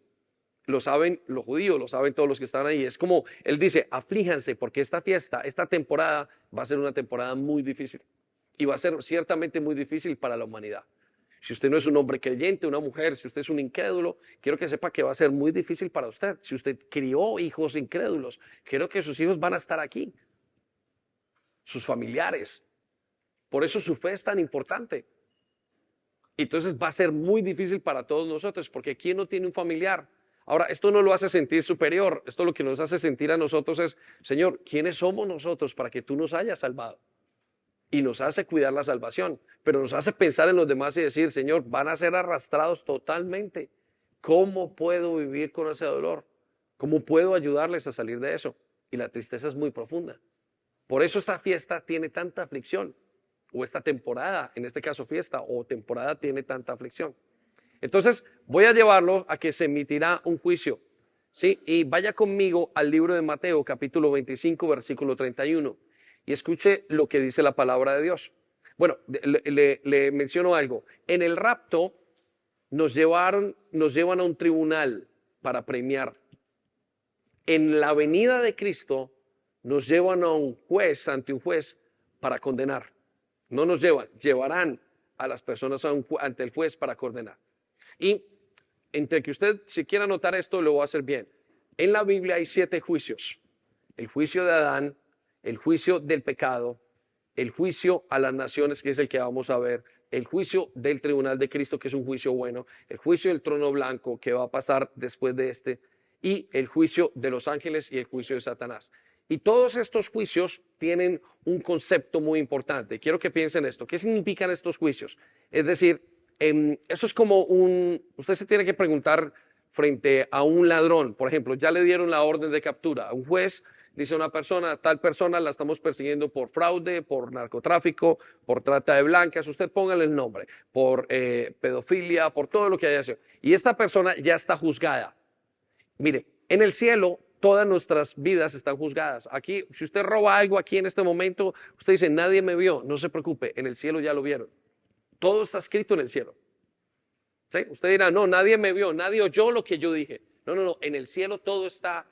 Lo saben los judíos, lo saben todos los que están ahí. Es como, él dice, aflíjanse porque esta fiesta, esta temporada va a ser una temporada muy difícil. Y va a ser ciertamente muy difícil para la humanidad. Si usted no es un hombre creyente, una mujer, si usted es un incrédulo, quiero que sepa que va a ser muy difícil para usted. Si usted crió hijos incrédulos, quiero que sus hijos van a estar aquí, sus familiares. Por eso su fe es tan importante. Entonces va a ser muy difícil para todos nosotros, porque ¿quién no tiene un familiar? Ahora, esto no lo hace sentir superior, esto lo que nos hace sentir a nosotros es, Señor, ¿quiénes somos nosotros para que tú nos hayas salvado? Y nos hace cuidar la salvación, pero nos hace pensar en los demás y decir, Señor, van a ser arrastrados totalmente. ¿Cómo puedo vivir con ese dolor? ¿Cómo puedo ayudarles a salir de eso? Y la tristeza es muy profunda. Por eso esta fiesta tiene tanta aflicción, o esta temporada, en este caso fiesta o temporada, tiene tanta aflicción. Entonces voy a llevarlo a que se emitirá un juicio, ¿sí? Y vaya conmigo al libro de Mateo, capítulo 25, versículo 31. Y escuche lo que dice la palabra de Dios. Bueno, le menciono algo. En el rapto nos llevan a un tribunal para premiar. En la venida de Cristo nos llevan ante un juez para condenar. No nos llevarán a las personas ante el juez para condenar. Y entre que usted, si quiere anotar esto, lo va a hacer bien. En la Biblia hay 7 juicios. El juicio de Adán, el juicio del pecado, el juicio a las naciones, que es el que vamos a ver, el juicio del tribunal de Cristo, que es un juicio bueno, el juicio del trono blanco, que va a pasar después de este, y el juicio de los ángeles y el juicio de Satanás. Y todos estos juicios tienen un concepto muy importante. Quiero que piensen esto. ¿Qué significan estos juicios? Es decir, esto es como usted se tiene que preguntar frente a un ladrón. Por ejemplo, ya le dieron la orden de captura. Un juez dice a una persona, tal persona la estamos persiguiendo por fraude, por narcotráfico, por trata de blancas, usted póngale el nombre, por pedofilia, por todo lo que haya sido. Y esta persona ya está juzgada. Mire, en el cielo todas nuestras vidas están juzgadas. Aquí, si usted roba algo aquí en este momento, usted dice, nadie me vio, no se preocupe, en el cielo ya lo vieron. Todo está escrito en el cielo. ¿Sí? Usted dirá, no, nadie me vio, nadie oyó lo que yo dije. No, en el cielo todo está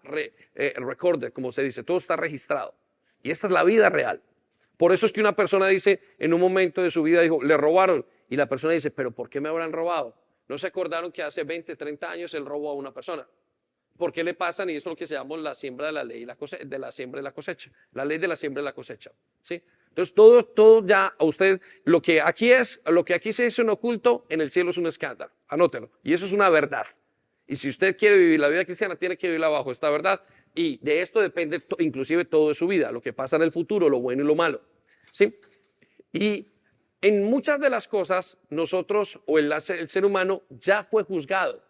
recorded, como se dice, todo está registrado. Y esta es la vida real. Por eso es que una persona dice, en un momento de su vida dijo, le robaron. Y la persona dice, pero ¿por qué me habrán robado? ¿No se acordaron que hace 20, 30 años él robó a una persona? ¿Por qué le pasan? Y eso es lo que se llama la siembra de la ley, de la siembra y la cosecha. La ley de la siembra y la cosecha. ¿Sí? Entonces todo ya a usted, lo que aquí se dice en oculto, en el cielo es un escándalo. Anótelo. Y eso es una verdad. Y si usted quiere vivir la vida cristiana, tiene que vivirla bajo esta verdad. Y de esto depende inclusive todo de su vida, lo que pasa en el futuro, lo bueno y lo malo. ¿Sí? Y en muchas de las cosas, nosotros o el ser humano ya fue juzgado.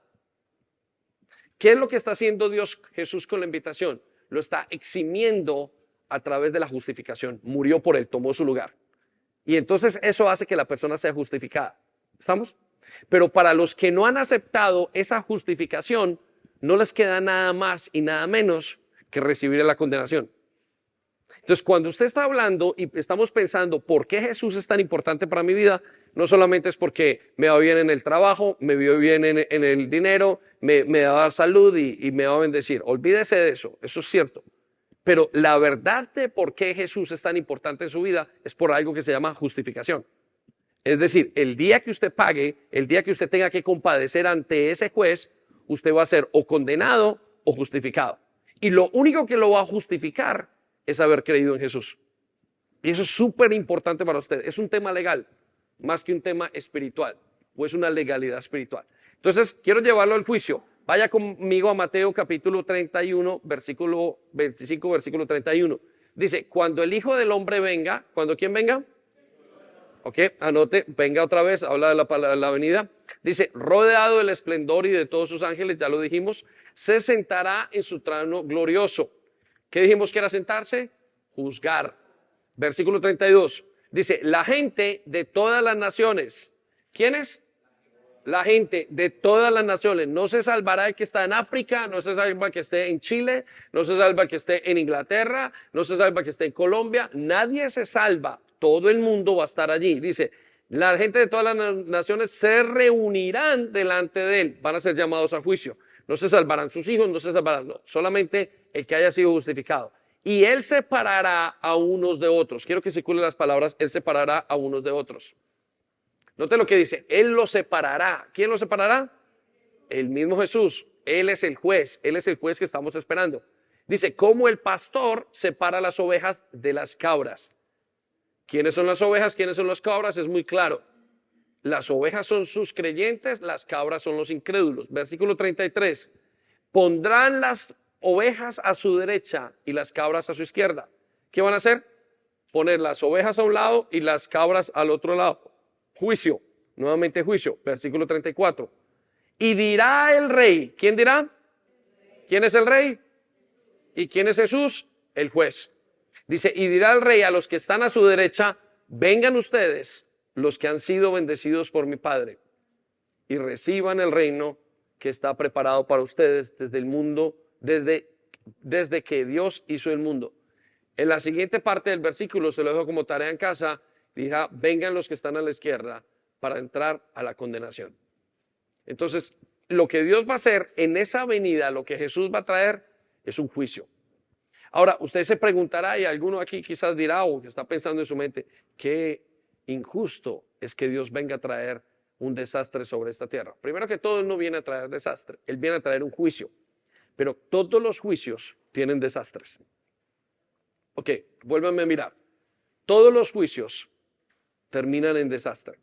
¿Qué es lo que está haciendo Dios Jesús con la invitación? Lo está eximiendo a través de la justificación. Murió por él, tomó su lugar. Y entonces eso hace que la persona sea justificada. ¿Estamos? Pero para los que no han aceptado esa justificación, no les queda nada más y nada menos que recibir la condenación. Entonces, cuando usted está hablando y estamos pensando por qué Jesús es tan importante para mi vida, no solamente es porque me va bien en el trabajo, me va bien en el dinero, me va a dar salud y me va a bendecir. Olvídese de eso, eso es cierto. Pero la verdad de por qué Jesús es tan importante en su vida es por algo que se llama justificación. Es decir, el día que usted pague, el día que usted tenga que compadecer ante ese juez, usted va a ser o condenado o justificado. Y lo único que lo va a justificar es haber creído en Jesús. Y eso es súper importante para usted. Es un tema legal, más que un tema espiritual, o es una legalidad espiritual. Entonces, quiero llevarlo al juicio. Vaya conmigo a Mateo capítulo 31, versículo 25, versículo 31. Dice, cuando el Hijo del Hombre venga, ¿cuando quién venga? Ok, anote, venga otra vez, habla de la venida. Dice, rodeado del esplendor y de todos sus ángeles, ya lo dijimos, se sentará en su trono glorioso. ¿Qué dijimos que era sentarse? Juzgar. Versículo 32. Dice, la gente de todas las naciones. ¿Quiénes? La gente de todas las naciones. No se salvará el que está en África, no se salva el que esté en Chile, no se salva el que esté en Inglaterra, no se salva el que esté en Colombia. Nadie se salva. Todo el mundo va a estar allí. Dice, la gente de todas las naciones se reunirán delante de él. Van a ser llamados a juicio. No se salvarán sus hijos, no se salvarán, no, solamente el que haya sido justificado. Y él separará a unos de otros. Quiero que circulen las palabras, él separará a unos de otros. Note lo que dice, él los separará. ¿Quién los separará? El mismo Jesús. Él es el juez que estamos esperando. Dice, como el pastor separa las ovejas de las cabras. ¿Quiénes son las ovejas? ¿Quiénes son las cabras? Es muy claro. Las ovejas son sus creyentes, las cabras son los incrédulos. Versículo 33. Pondrán las ovejas a su derecha y las cabras a su izquierda. ¿Qué van a hacer? Poner las ovejas a un lado y las cabras al otro lado. Juicio, nuevamente juicio. Versículo 34. Y dirá el rey. ¿Quién dirá? ¿Quién es el rey? ¿Y quién es Jesús? El juez. Dice, y dirá el rey a los que están a su derecha, vengan ustedes, los que han sido bendecidos por mi Padre, y reciban el reino que está preparado para ustedes desde el mundo, desde que Dios hizo el mundo. En la siguiente parte del versículo, se lo dejo como tarea en casa, diga, vengan los que están a la izquierda para entrar a la condenación. Entonces, lo que Dios va a hacer en esa venida, lo que Jesús va a traer, es un juicio. Ahora, usted se preguntará, y alguno aquí quizás dirá, o que está pensando en su mente, qué injusto es que Dios venga a traer un desastre sobre esta tierra. Primero que todo, Él no viene a traer desastre, Él viene a traer un juicio. Pero todos los juicios tienen desastres. Ok, vuélvanme a mirar. Todos los juicios terminan en desastre.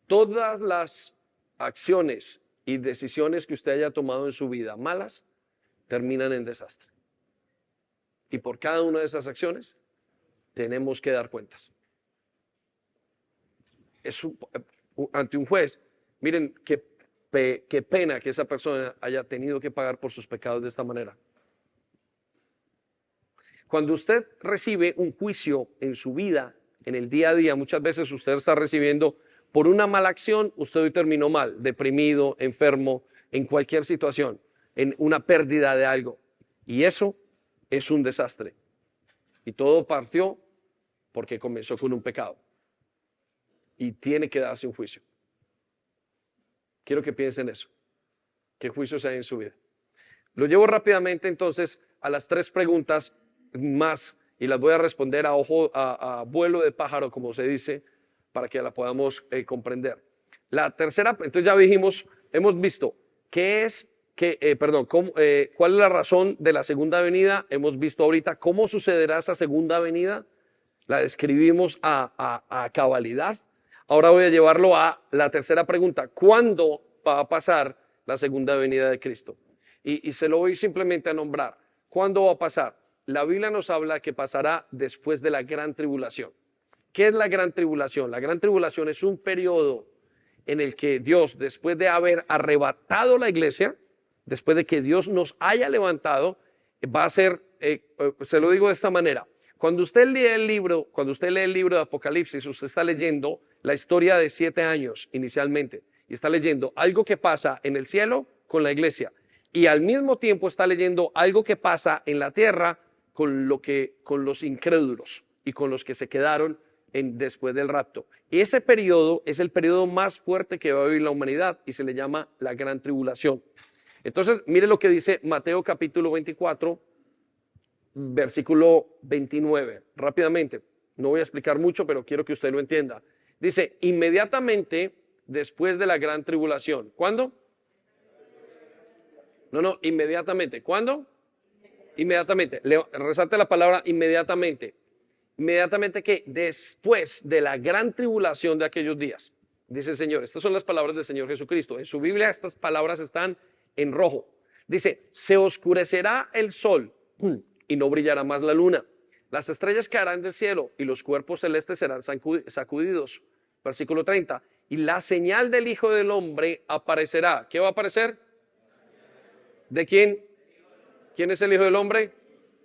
Todas las acciones y decisiones que usted haya tomado en su vida malas terminan en desastre. Y por cada una de esas acciones tenemos que dar cuentas. Ante un juez, miren qué pena que esa persona haya tenido que pagar por sus pecados de esta manera. Cuando usted recibe un juicio en su vida, en el día a día, muchas veces usted está recibiendo por una mala acción, usted hoy terminó mal, deprimido, enfermo, en cualquier situación, en una pérdida de algo. Y eso es un desastre. Y todo partió porque comenzó con un pecado. Y tiene que darse un juicio. Quiero que piensen eso. ¿Qué juicios hay en su vida? Lo llevo rápidamente entonces a las 3 preguntas más y las voy a responder a vuelo de pájaro, como se dice, para que la podamos comprender. La tercera, entonces ya dijimos, hemos visto cuál es la razón de la segunda venida. Hemos visto ahorita cómo sucederá esa segunda venida. La describimos a cabalidad. Ahora voy a llevarlo a la tercera pregunta. ¿Cuándo va a pasar la segunda venida de Cristo? Y se lo voy simplemente a nombrar. ¿Cuándo va a pasar? La Biblia nos habla que pasará después de la gran tribulación. ¿Qué es la gran tribulación? La gran tribulación es un periodo en el que Dios, después de haber arrebatado la iglesia, después de que Dios nos haya levantado, va a ser, se lo digo de esta manera. Cuando usted lee el libro de Apocalipsis, usted está leyendo la historia de 7 años inicialmente y está leyendo algo que pasa en el cielo con la iglesia y al mismo tiempo está leyendo algo que pasa en la tierra con los incrédulos y con los que se quedaron después del rapto. Y ese periodo es el periodo más fuerte que va a vivir la humanidad y se le llama la gran tribulación. Entonces, mire lo que dice Mateo capítulo 24, versículo 29. Rápidamente, no voy a explicar mucho, pero quiero que usted lo entienda. Dice, inmediatamente después de la gran tribulación. ¿Cuándo? No, inmediatamente. ¿Cuándo? Inmediatamente. Resalte la palabra inmediatamente. Inmediatamente que después de la gran tribulación de aquellos días, dice el Señor. Estas son las palabras del Señor Jesucristo. En su Biblia estas palabras están en rojo. Dice, se oscurecerá el sol y no brillará más la luna. Las estrellas caerán del cielo y los cuerpos celestes serán sacudidos. Versículo 30. Y la señal del Hijo del Hombre aparecerá. ¿Qué va a aparecer? ¿De quién? ¿Quién es el Hijo del Hombre?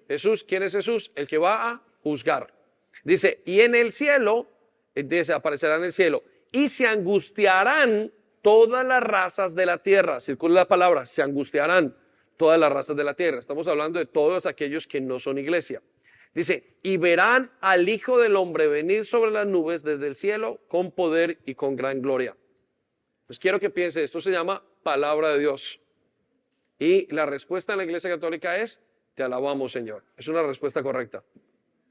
Jesús. ¿Quién es Jesús? El que va a juzgar. Dice, y en el cielo, dice, aparecerá en el cielo, y se angustiarán todas las razas de la tierra. Circula la palabra, se angustiarán todas las razas de la tierra. Estamos hablando de todos aquellos que no son iglesia. Dice, y verán al Hijo del Hombre venir sobre las nubes desde el cielo con poder y con gran gloria. Pues quiero que piense, esto se llama palabra de Dios. Y la respuesta en la Iglesia Católica es, te alabamos, Señor. Es una respuesta correcta.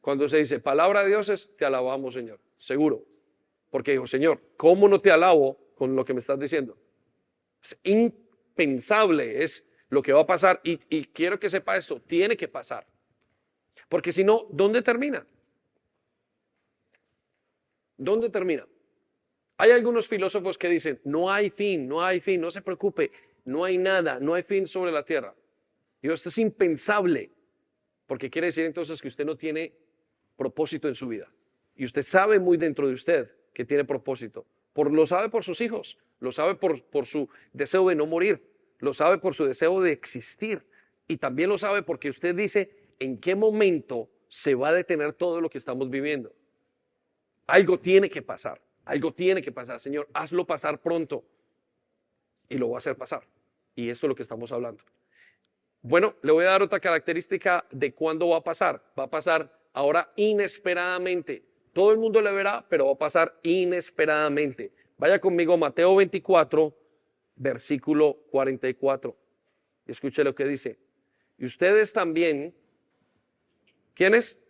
Cuando se dice palabra de Dios es, te alabamos, Señor. Seguro. Porque dijo, Señor, ¿cómo no te alabo con lo que me estás diciendo? Es impensable, es lo que va a pasar. Y quiero que sepa esto, tiene que pasar. Porque si no, ¿dónde termina? ¿Dónde termina? Hay algunos filósofos que dicen, no hay fin, no se preocupe, no hay nada, no hay fin sobre la tierra. Dios, esto es impensable, porque quiere decir entonces que usted no tiene propósito en su vida. Y usted sabe muy dentro de usted que tiene propósito. Lo sabe por sus hijos, lo sabe por su deseo de no morir, lo sabe por su deseo de existir. Y también lo sabe porque usted dice, ¿en qué momento se va a detener todo lo que estamos viviendo? Algo tiene que pasar, Señor, hazlo pasar pronto. Y lo va a hacer pasar. Y esto es lo que estamos hablando. Bueno, le voy a dar otra característica de cuándo va a pasar. Va a pasar ahora inesperadamente. Todo el mundo le verá, pero va a pasar inesperadamente. Vaya conmigo a Mateo 24, versículo 44. Y escuche lo que dice. Y ustedes también, ¿quiénes?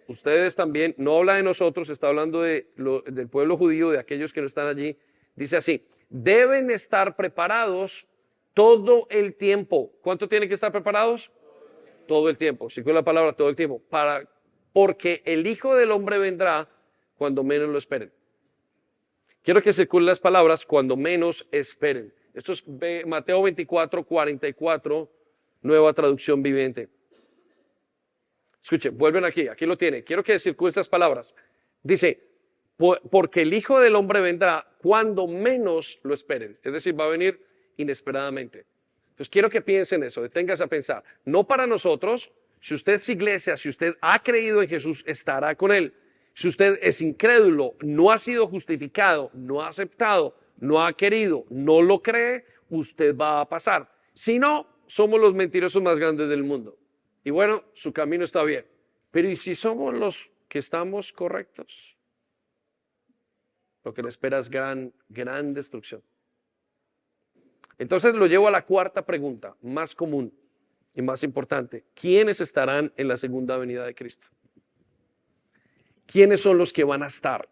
ustedes también, no habla de nosotros, está hablando del pueblo judío, de aquellos que no están allí. Dice así, deben estar preparados todo el tiempo. ¿Cuánto tienen que estar preparados? Todo el tiempo. ¿Sí con la palabra todo el tiempo? Porque el Hijo del Hombre vendrá cuando menos lo esperen. Quiero que circulen las palabras cuando menos esperen. Esto es Mateo 24, 44, nueva traducción viviente. Escuche, vuelven aquí lo tiene. Quiero que circulen esas palabras. Dice, porque el Hijo del Hombre vendrá cuando menos lo esperen. Es decir, va a venir inesperadamente. Entonces quiero que piensen eso, deténgase a pensar. No para nosotros, si usted es iglesia, si usted ha creído en Jesús, estará con Él. Si usted es incrédulo, no ha sido justificado, no ha aceptado, no ha querido, no lo cree, usted va a pasar. Si no, somos los mentirosos más grandes del mundo. Y bueno, su camino está bien. Pero ¿y si somos los que estamos correctos? Lo que le espera es gran destrucción. Entonces lo llevo a la cuarta pregunta, más común y más importante. ¿Quiénes estarán en la segunda venida de Cristo? ¿Quiénes son los que van a estar?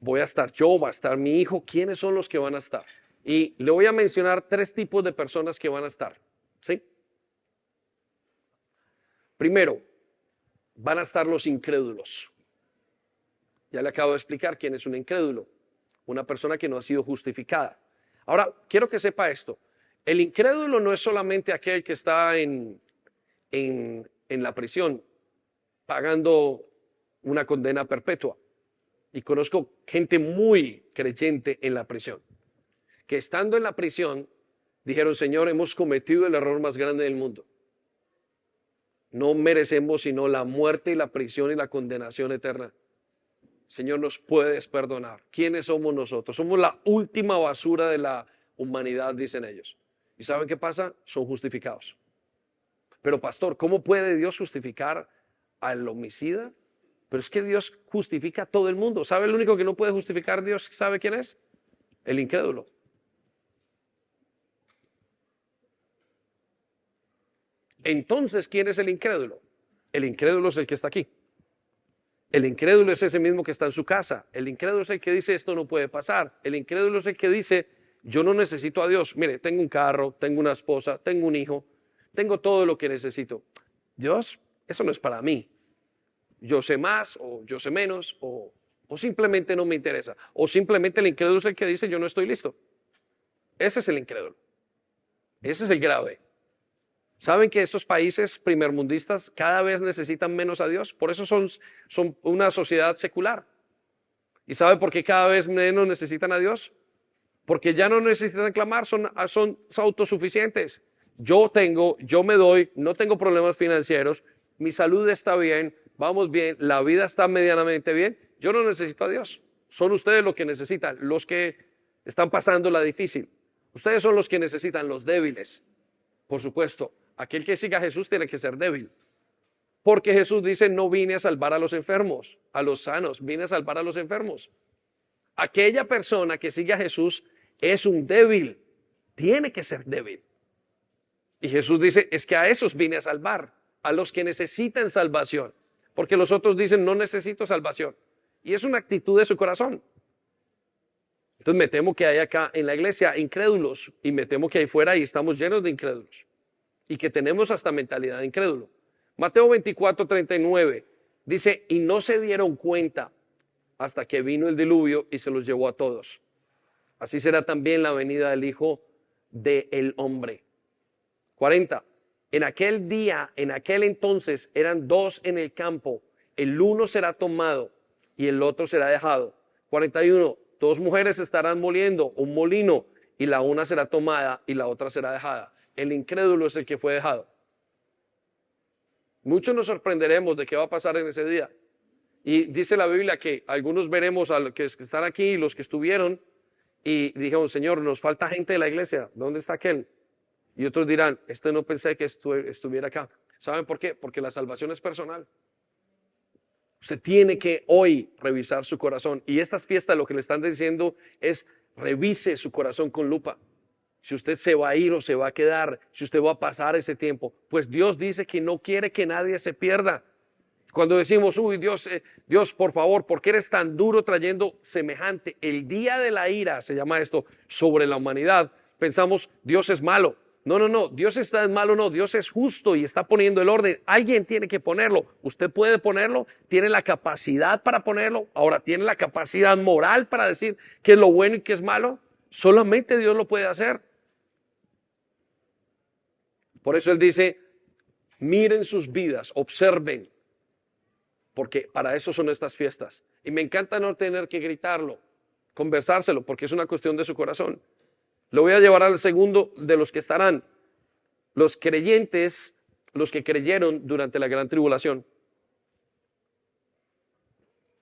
Voy a estar yo, va a estar mi hijo. ¿Quiénes son los que van a estar? Y le voy a mencionar 3 tipos de personas que van a estar. ¿Sí? Primero, van a estar los incrédulos. Ya le acabo de explicar quién es un incrédulo. Una persona que no ha sido justificada. Ahora, quiero que sepa esto. El incrédulo no es solamente aquel que está en la prisión pagando una condena perpetua. Y conozco gente muy creyente en la prisión, que estando en la prisión dijeron, Señor, hemos cometido el error más grande del mundo. No merecemos sino la muerte y la prisión y la condenación eterna. Señor, nos puedes perdonar. ¿Quiénes somos nosotros? Somos la última basura de la humanidad, dicen ellos. ¿Y saben qué pasa? Son justificados. Pero pastor, ¿cómo puede Dios justificar al homicida? Pero es que Dios justifica a todo el mundo. ¿Sabe el único que no puede justificar a Dios? ¿Sabe quién es? El incrédulo. Entonces, ¿quién es el incrédulo? El incrédulo es el que está aquí. El incrédulo es ese mismo que está en su casa. El incrédulo es el que dice esto no puede pasar. El incrédulo es el que dice yo no necesito a Dios. Mire, tengo un carro, tengo una esposa, tengo un hijo, tengo todo lo que necesito. Dios, eso no es para mí. Yo sé más o yo sé menos o simplemente no me interesa. O simplemente el incrédulo es el que dice yo no estoy listo. Ese es el incrédulo. Ese es el grave. ¿Saben que estos países primermundistas cada vez necesitan menos a Dios? Por eso son una sociedad secular. ¿Y sabe por qué cada vez menos necesitan a Dios? Porque ya no necesitan clamar, son autosuficientes. Yo me doy, no tengo problemas financieros, mi salud está bien, vamos bien, la vida está medianamente bien. Yo no necesito a Dios. Son ustedes los que necesitan, los que están pasando la difícil. Ustedes son los que necesitan, los débiles. Por supuesto, aquel que siga a Jesús tiene que ser débil. Porque Jesús dice, no vine a salvar a los enfermos, a los sanos, vine a salvar a los enfermos. Aquella persona que sigue a Jesús es un débil, tiene que ser débil. Y Jesús dice, es que a esos vine a salvar, a los que necesitan salvación. Porque los otros dicen, no necesito salvación. Y es una actitud de su corazón. Entonces me temo que hay acá en la iglesia incrédulos y me temo que ahí fuera y estamos llenos de incrédulos. Y que tenemos hasta mentalidad de incrédulo. Mateo 24, 39 dice, y no se dieron cuenta hasta que vino el diluvio y se los llevó a todos. Así será también la venida del Hijo del Hombre. 40. En aquel día, en aquel entonces, eran 2 en el campo. El uno será tomado y el otro será dejado. 41. 2 mujeres estarán moliendo un molino y la una será tomada y la otra será dejada. El incrédulo es el que fue dejado. Muchos nos sorprenderemos de qué va a pasar en ese día. Y dice la Biblia que algunos veremos a los que están aquí y los que estuvieron y dijeron, Señor, nos falta gente de la iglesia. ¿Dónde está aquel? Y otros dirán, no pensé que estuviera acá. ¿Saben por qué? Porque la salvación es personal. Usted tiene que hoy revisar su corazón. Y estas fiestas lo que le están diciendo es revise su corazón con lupa. Si usted se va a ir o se va a quedar, si usted va a pasar ese tiempo, pues Dios dice que no quiere que nadie se pierda. Cuando decimos, uy, Dios, Dios, por favor, ¿por qué eres tan duro trayendo semejante? El día de la ira, se llama esto, sobre la humanidad. Pensamos, Dios es malo. No, no, no, Dios está malo, no, Dios es justo y está poniendo el orden. Alguien tiene que ponerlo. Usted puede ponerlo, tiene la capacidad para ponerlo. Ahora, tiene la capacidad moral para decir qué es lo bueno y qué es malo. Solamente Dios lo puede hacer. Por eso Él dice, miren sus vidas, observen, porque para eso son estas fiestas. Y me encanta no tener que gritarlo, conversárselo, porque es una cuestión de su corazón. Lo voy a llevar al segundo de los que estarán. Los creyentes, los que creyeron durante la gran tribulación.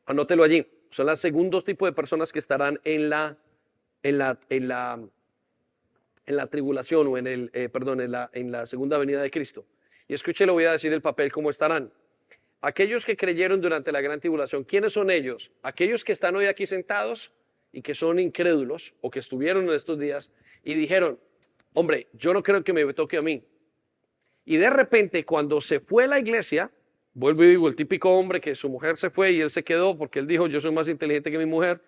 Anótelo allí. Son los segundos tipos de personas que estarán en la tribulación o en la segunda venida de Cristo. Y escuche, le voy a decir el papel cómo estarán. Aquellos que creyeron durante la gran tribulación, ¿quiénes son ellos? Aquellos que están hoy aquí sentados y que son incrédulos o que estuvieron en estos días y dijeron, hombre, yo no creo que me toque a mí. Y de repente cuando se fue la iglesia, vuelvo y digo, el típico hombre que su mujer se fue y él se quedó porque él dijo, yo soy más inteligente que mi mujer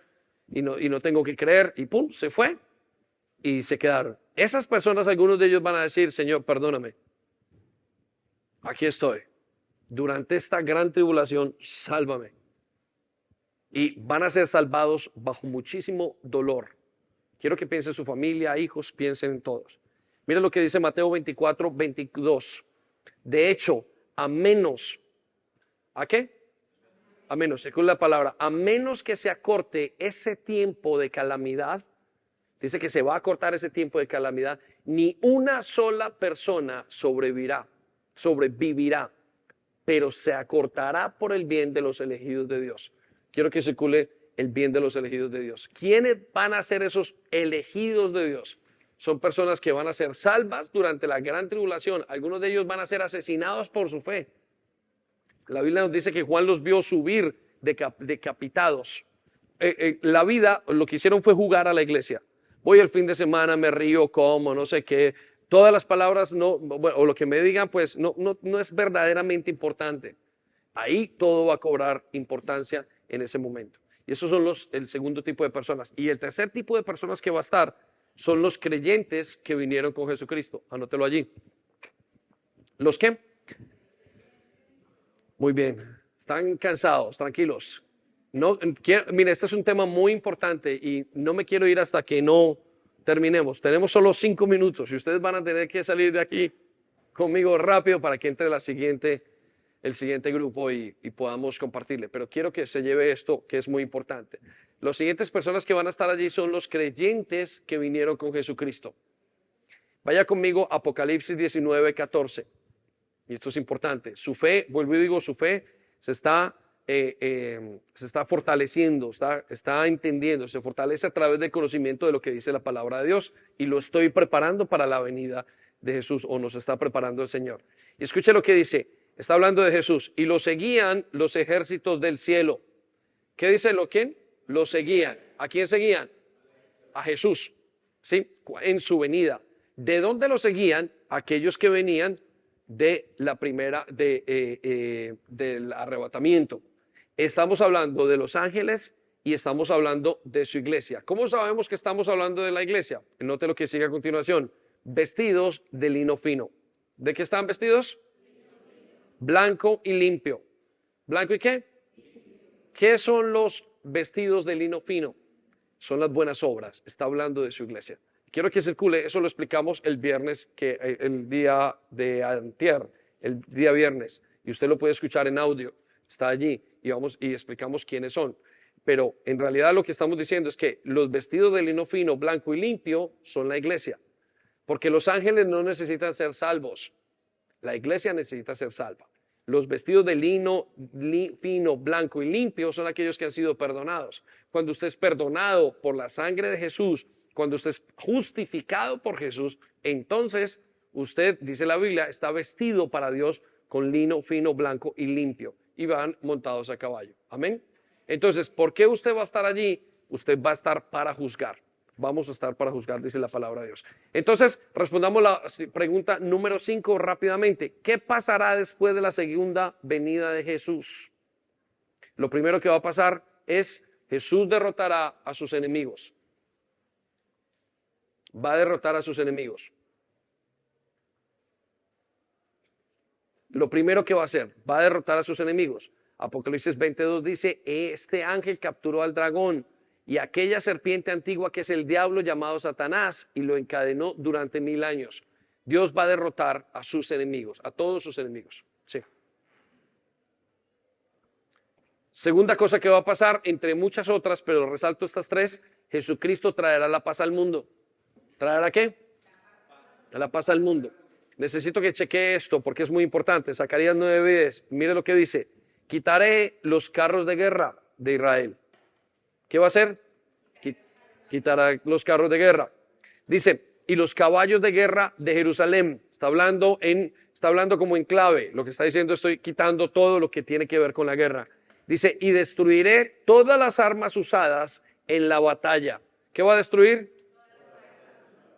y no tengo que creer, y pum, se fue y se quedaron. Esas personas, algunos de ellos van a decir, Señor, perdóname, aquí estoy. Durante esta gran tribulación, sálvame. Y van a ser salvados bajo muchísimo dolor. Quiero que piensen en su familia, hijos, piensen en todos. Mira lo que dice Mateo 24, 22. De hecho, a menos, ¿a qué? A menos, según la palabra, a menos que se acorte ese tiempo de calamidad, dice que se va a acortar ese tiempo de calamidad, ni una sola persona sobrevivirá, pero se acortará por el bien de los elegidos de Dios. Quiero que circule el bien de los elegidos de Dios. ¿Quiénes van a ser esos elegidos de Dios? Son personas que van a ser salvas durante la gran tribulación. Algunos de ellos van a ser asesinados por su fe. La Biblia nos dice que Juan los vio subir decapitados. La vida, lo que hicieron fue jugar a la iglesia. Voy el fin de semana, me río, como, no sé qué. Todas las palabras, no, bueno, o lo que me digan, pues no es verdaderamente importante. Ahí todo va a cobrar importancia en ese momento. Y esos son el segundo tipo de personas. Y el tercer tipo de personas que va a estar son los creyentes que vinieron con Jesucristo. Anótelo allí. ¿Los qué? Muy bien. Están cansados, tranquilos. Mire, este es un tema muy importante y no me quiero ir hasta que no terminemos. Tenemos solo 5 minutos y ustedes van a tener que salir de aquí conmigo rápido para que entre el siguiente grupo y podamos compartirle. Pero quiero que se lleve esto que es muy importante. Las siguientes personas que van a estar allí son los creyentes que vinieron con Jesucristo. Vaya conmigo a Apocalipsis 19, 14. Y esto es importante. Su fe, vuelvo y digo, su fe se está fortaleciendo, está entendiendo, se fortalece a través del conocimiento de lo que dice la palabra de Dios, y lo estoy preparando para la venida de Jesús, o nos está preparando el Señor. Y escuche lo que dice, está hablando de Jesús, y lo seguían los ejércitos del cielo. ¿Qué dice quién? Lo seguían. ¿A quién seguían? A Jesús, ¿sí? En su venida. ¿De dónde lo seguían? Aquellos que venían de la primera, del arrebatamiento. Estamos hablando de los ángeles y estamos hablando de su iglesia. ¿Cómo sabemos que estamos hablando de la iglesia? Note lo que sigue a continuación. Vestidos de lino fino. ¿De qué están vestidos? Blanco y limpio. ¿Blanco y qué? ¿Qué son los vestidos de lino fino? Son las buenas obras. Está hablando de su iglesia. Quiero que circule, eso lo explicamos el viernes, el día de antier, el día viernes, y usted lo puede escuchar en audio, está allí, y explicamos quiénes son. Pero en realidad lo que estamos diciendo es que los vestidos de lino fino, blanco y limpio son la iglesia, porque los ángeles no necesitan ser salvos, la iglesia necesita ser salva. Los vestidos de lino fino, blanco y limpio son aquellos que han sido perdonados. Cuando usted es perdonado por la sangre de Jesús, cuando usted es justificado por Jesús, entonces usted, dice la Biblia, está vestido para Dios con lino fino, blanco y limpio, y van montados a caballo. Amén. Entonces, ¿por qué usted va a estar allí? Usted va a estar para juzgar. vamos a estar para juzgar, dice la palabra de Dios. Entonces, respondamos la pregunta número 5 rápidamente. ¿Qué pasará después de la segunda venida de Jesús? Lo primero que va a pasar es Jesús derrotará a sus enemigos. Va a derrotar a sus enemigos. Lo primero que va a hacer, va a derrotar a sus enemigos. Apocalipsis 22 dice, este ángel capturó al dragón y aquella serpiente antigua que es el diablo llamado Satanás y lo encadenó durante 1000 años. Dios va a derrotar a sus enemigos, a todos sus enemigos. Sí. Segunda cosa que va a pasar, entre muchas otras, pero resalto estas tres, Jesucristo traerá la paz al mundo. ¿Traerá qué? La paz al mundo. Necesito que chequee esto porque es muy importante. Zacarías 9:10, mire lo que dice. Quitaré los carros de guerra de Israel. ¿Qué va a hacer? Quitará los carros de guerra. Dice, y los caballos de guerra de Jerusalén. Está hablando como en clave. Lo que está diciendo, estoy quitando todo lo que tiene que ver con la guerra. Dice, y destruiré todas las armas usadas en la batalla. ¿Qué va a destruir?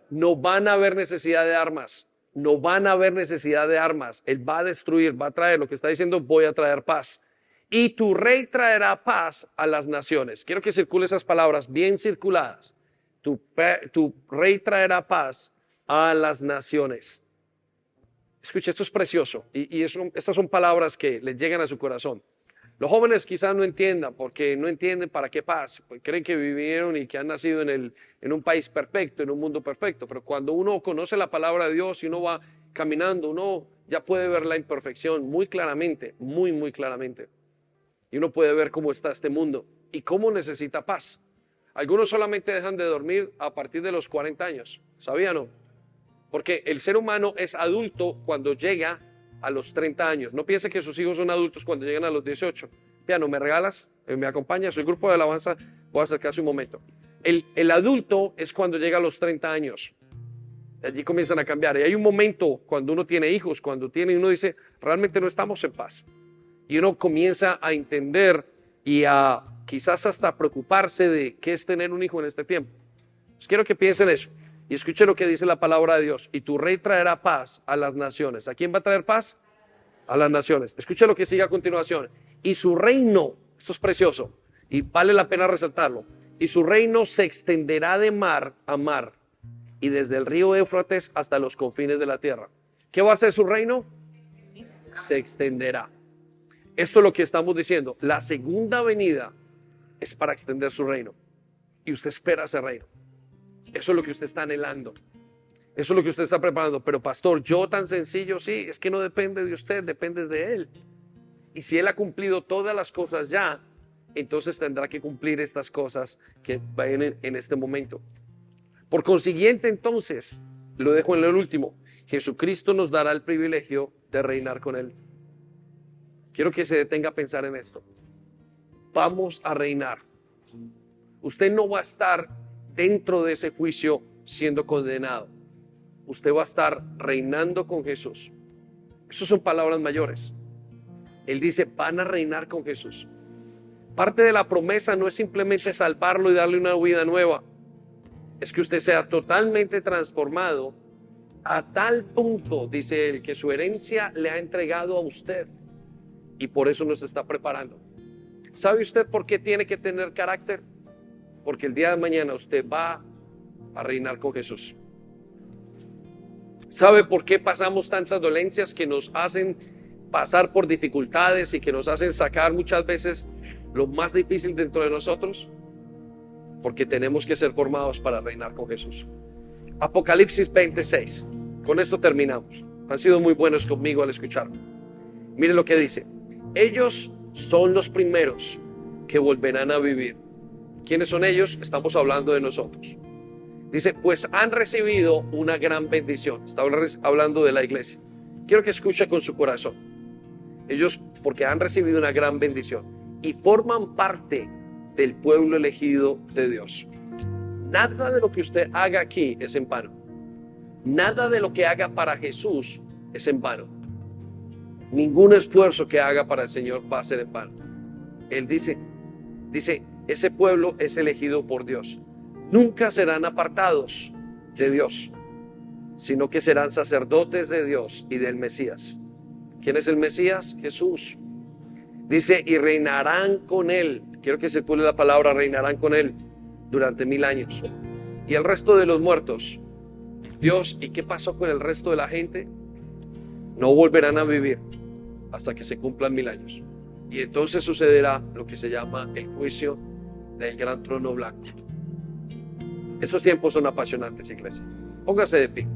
No van a haber necesidad de armas. No van a haber necesidad de armas. Él va a destruir, va a traer. Lo que está diciendo, voy a traer paz. Y tu rey traerá paz a las naciones. Quiero que circule esas palabras bien circuladas. Tu rey traerá paz a las naciones. Escuche, esto es precioso. Y estas son palabras que les llegan a su corazón. Los jóvenes quizás no entiendan, porque no entienden para qué paz. Pues creen que vivieron y que han nacido en un país perfecto, en un mundo perfecto. Pero cuando uno conoce la palabra de Dios y uno va caminando, uno ya puede ver la imperfección muy claramente, muy, muy claramente. Y uno puede ver cómo está este mundo y cómo necesita paz. Algunos solamente dejan de dormir a partir de los 40 años. ¿Sabían o no? Porque el ser humano es adulto cuando llega a los 30 años. No piense que sus hijos son adultos cuando llegan a los 18. Piano, ¿me regalas? ¿Me acompañas? El grupo de alabanza, voy a acercarse un momento. El adulto es cuando llega a los 30 años. Allí comienzan a cambiar. Y hay un momento cuando uno tiene hijos, uno dice, realmente no estamos en paz. Y uno comienza a entender y a quizás hasta preocuparse de qué es tener un hijo en este tiempo. Pues quiero que piensen eso. Y escuche lo que dice la palabra de Dios. Y tu rey traerá paz a las naciones. ¿A quién va a traer paz? A las naciones. Escuche lo que sigue a continuación. Y su reino, esto es precioso y vale la pena resaltarlo. Y su reino se extenderá de mar a mar y desde el río Éufrates hasta los confines de la tierra. ¿Qué va a hacer su reino? Se extenderá. Esto es lo que estamos diciendo. La segunda venida es para extender su reino. Y usted espera ese reino. Eso es lo que usted está anhelando. Eso es lo que usted está preparando. Pero pastor, yo tan sencillo, sí, es que no depende de usted, depende de Él. Y si Él ha cumplido todas las cosas ya, entonces tendrá que cumplir estas cosas que vienen en este momento. Por consiguiente, entonces, lo dejo en el último. Jesucristo nos dará el privilegio de reinar con Él. Quiero que se detenga a pensar en esto. Vamos a reinar. Usted no va a estar dentro de ese juicio siendo condenado. Usted va a estar reinando con Jesús. Esas son palabras mayores. Él dice, van a reinar con Jesús. Parte de la promesa no es simplemente salvarlo y darle una vida nueva. Es que usted sea totalmente transformado a tal punto, dice él, que su herencia le ha entregado a usted. Y por eso nos está preparando. ¿Sabe usted por qué tiene que tener carácter? Porque el día de mañana usted va a reinar con Jesús. ¿Sabe por qué pasamos tantas dolencias que nos hacen pasar por dificultades y que nos hacen sacar muchas veces lo más difícil dentro de nosotros? Porque tenemos que ser formados para reinar con Jesús. Apocalipsis 26. Con esto terminamos. Han sido muy buenos conmigo al escucharme. Mire lo que dice. Ellos son los primeros que volverán a vivir. ¿Quiénes son ellos? Estamos hablando de nosotros. Dice, pues han recibido una gran bendición. Está hablando de la iglesia. Quiero que escuche con su corazón. Ellos, porque han recibido una gran bendición y forman parte del pueblo elegido de Dios. Nada de lo que usted haga aquí es en vano. Nada de lo que haga para Jesús es en vano. Ningún esfuerzo que haga para el Señor va a ser en vano. Él dice, ese pueblo es elegido por Dios. nunca serán apartados de Dios, sino que serán sacerdotes de Dios y del Mesías. ¿Quién es el Mesías? Jesús. Dice, y reinarán con él. Quiero que circule la palabra, reinarán con él durante 1000 años. Y el resto de los muertos, Dios, ¿y qué pasó con el resto de la gente? No volverán a vivir hasta que se cumplan 1000 años. Y entonces sucederá lo que se llama el juicio del gran trono blanco. Esos tiempos son apasionantes, iglesia. Póngase de pie.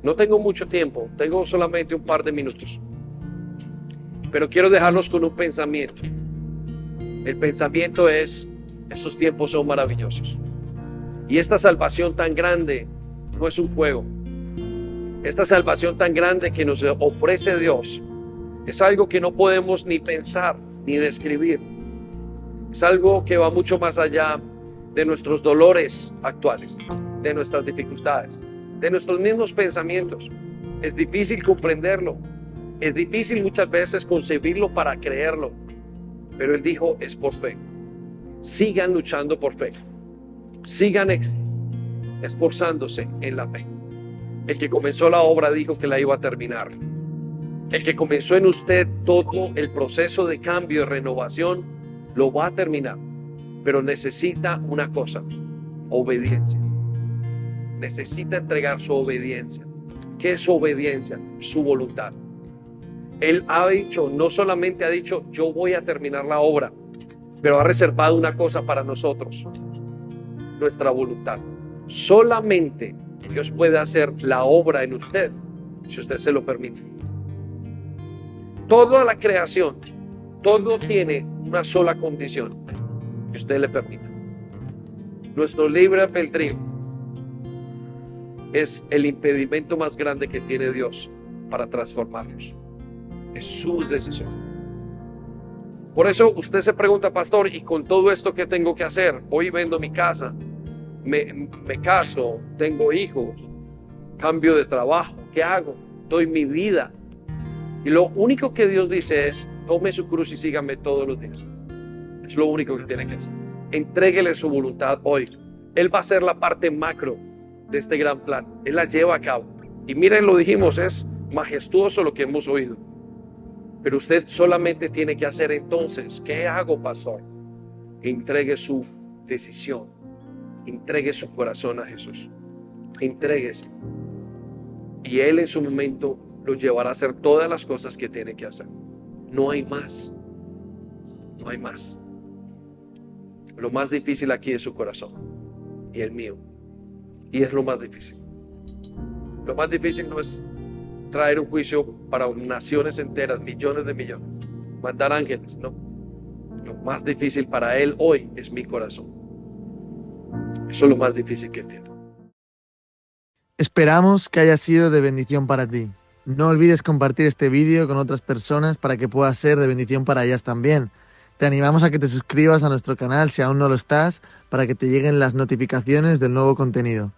No tengo mucho tiempo, tengo solamente un par de minutos. Pero quiero dejarlos con un pensamiento. El pensamiento es, estos tiempos son maravillosos. Y esta salvación tan grande no es un juego. Esta salvación tan grande que nos ofrece Dios es algo que no podemos ni pensar ni describir. Es algo que va mucho más allá de nuestros dolores actuales, de nuestras dificultades, de nuestros mismos pensamientos. Es difícil comprenderlo. Es difícil muchas veces concebirlo para creerlo. Pero Él dijo, es por fe. Sigan luchando por fe. Sigan esforzándose en la fe. El que comenzó la obra dijo que la iba a terminar. El que comenzó en usted todo el proceso de cambio y renovación, lo va a terminar. Pero necesita una cosa, obediencia. Necesita entregar su obediencia. ¿Qué es su obediencia? Su voluntad. Él ha dicho, no solamente ha dicho, yo voy a terminar la obra, pero ha reservado una cosa para nosotros, nuestra voluntad. Solamente Dios puede hacer la obra en usted, si usted se lo permite. Toda la creación, todo tiene una sola condición, que usted le permita. Nuestro libre albedrío es el impedimento más grande que tiene Dios para transformarnos. Es su decisión. Por eso usted se pregunta, pastor, ¿y con todo esto qué tengo que hacer? Hoy vendo mi casa, me caso, tengo hijos, cambio de trabajo, ¿qué hago? Doy mi vida. Y lo único que Dios dice es, tome su cruz y sígame todos los días. Es lo único que tiene que hacer. Entréguele su voluntad hoy. Él va a ser la parte macro de este gran plan. Él la lleva a cabo. Y miren, lo dijimos, es majestuoso lo que hemos oído. Pero usted solamente tiene que hacer entonces, ¿qué hago, pastor? Entregue su decisión. Entregue su corazón a Jesús. Entréguese. Y Él en su momento lo llevará a hacer todas las cosas que tiene que hacer. No hay más. No hay más. Lo más difícil aquí es su corazón y el mío. Y es lo más difícil. Lo más difícil no es traer un juicio para naciones enteras, millones de millones, mandar ángeles, no. Lo más difícil para Él hoy es mi corazón. Eso es lo más difícil que tiene. Esperamos que haya sido de bendición para ti. No olvides compartir este vídeo con otras personas para que pueda ser de bendición para ellas también. Te animamos a que te suscribas a nuestro canal si aún no lo estás, para que te lleguen las notificaciones del nuevo contenido.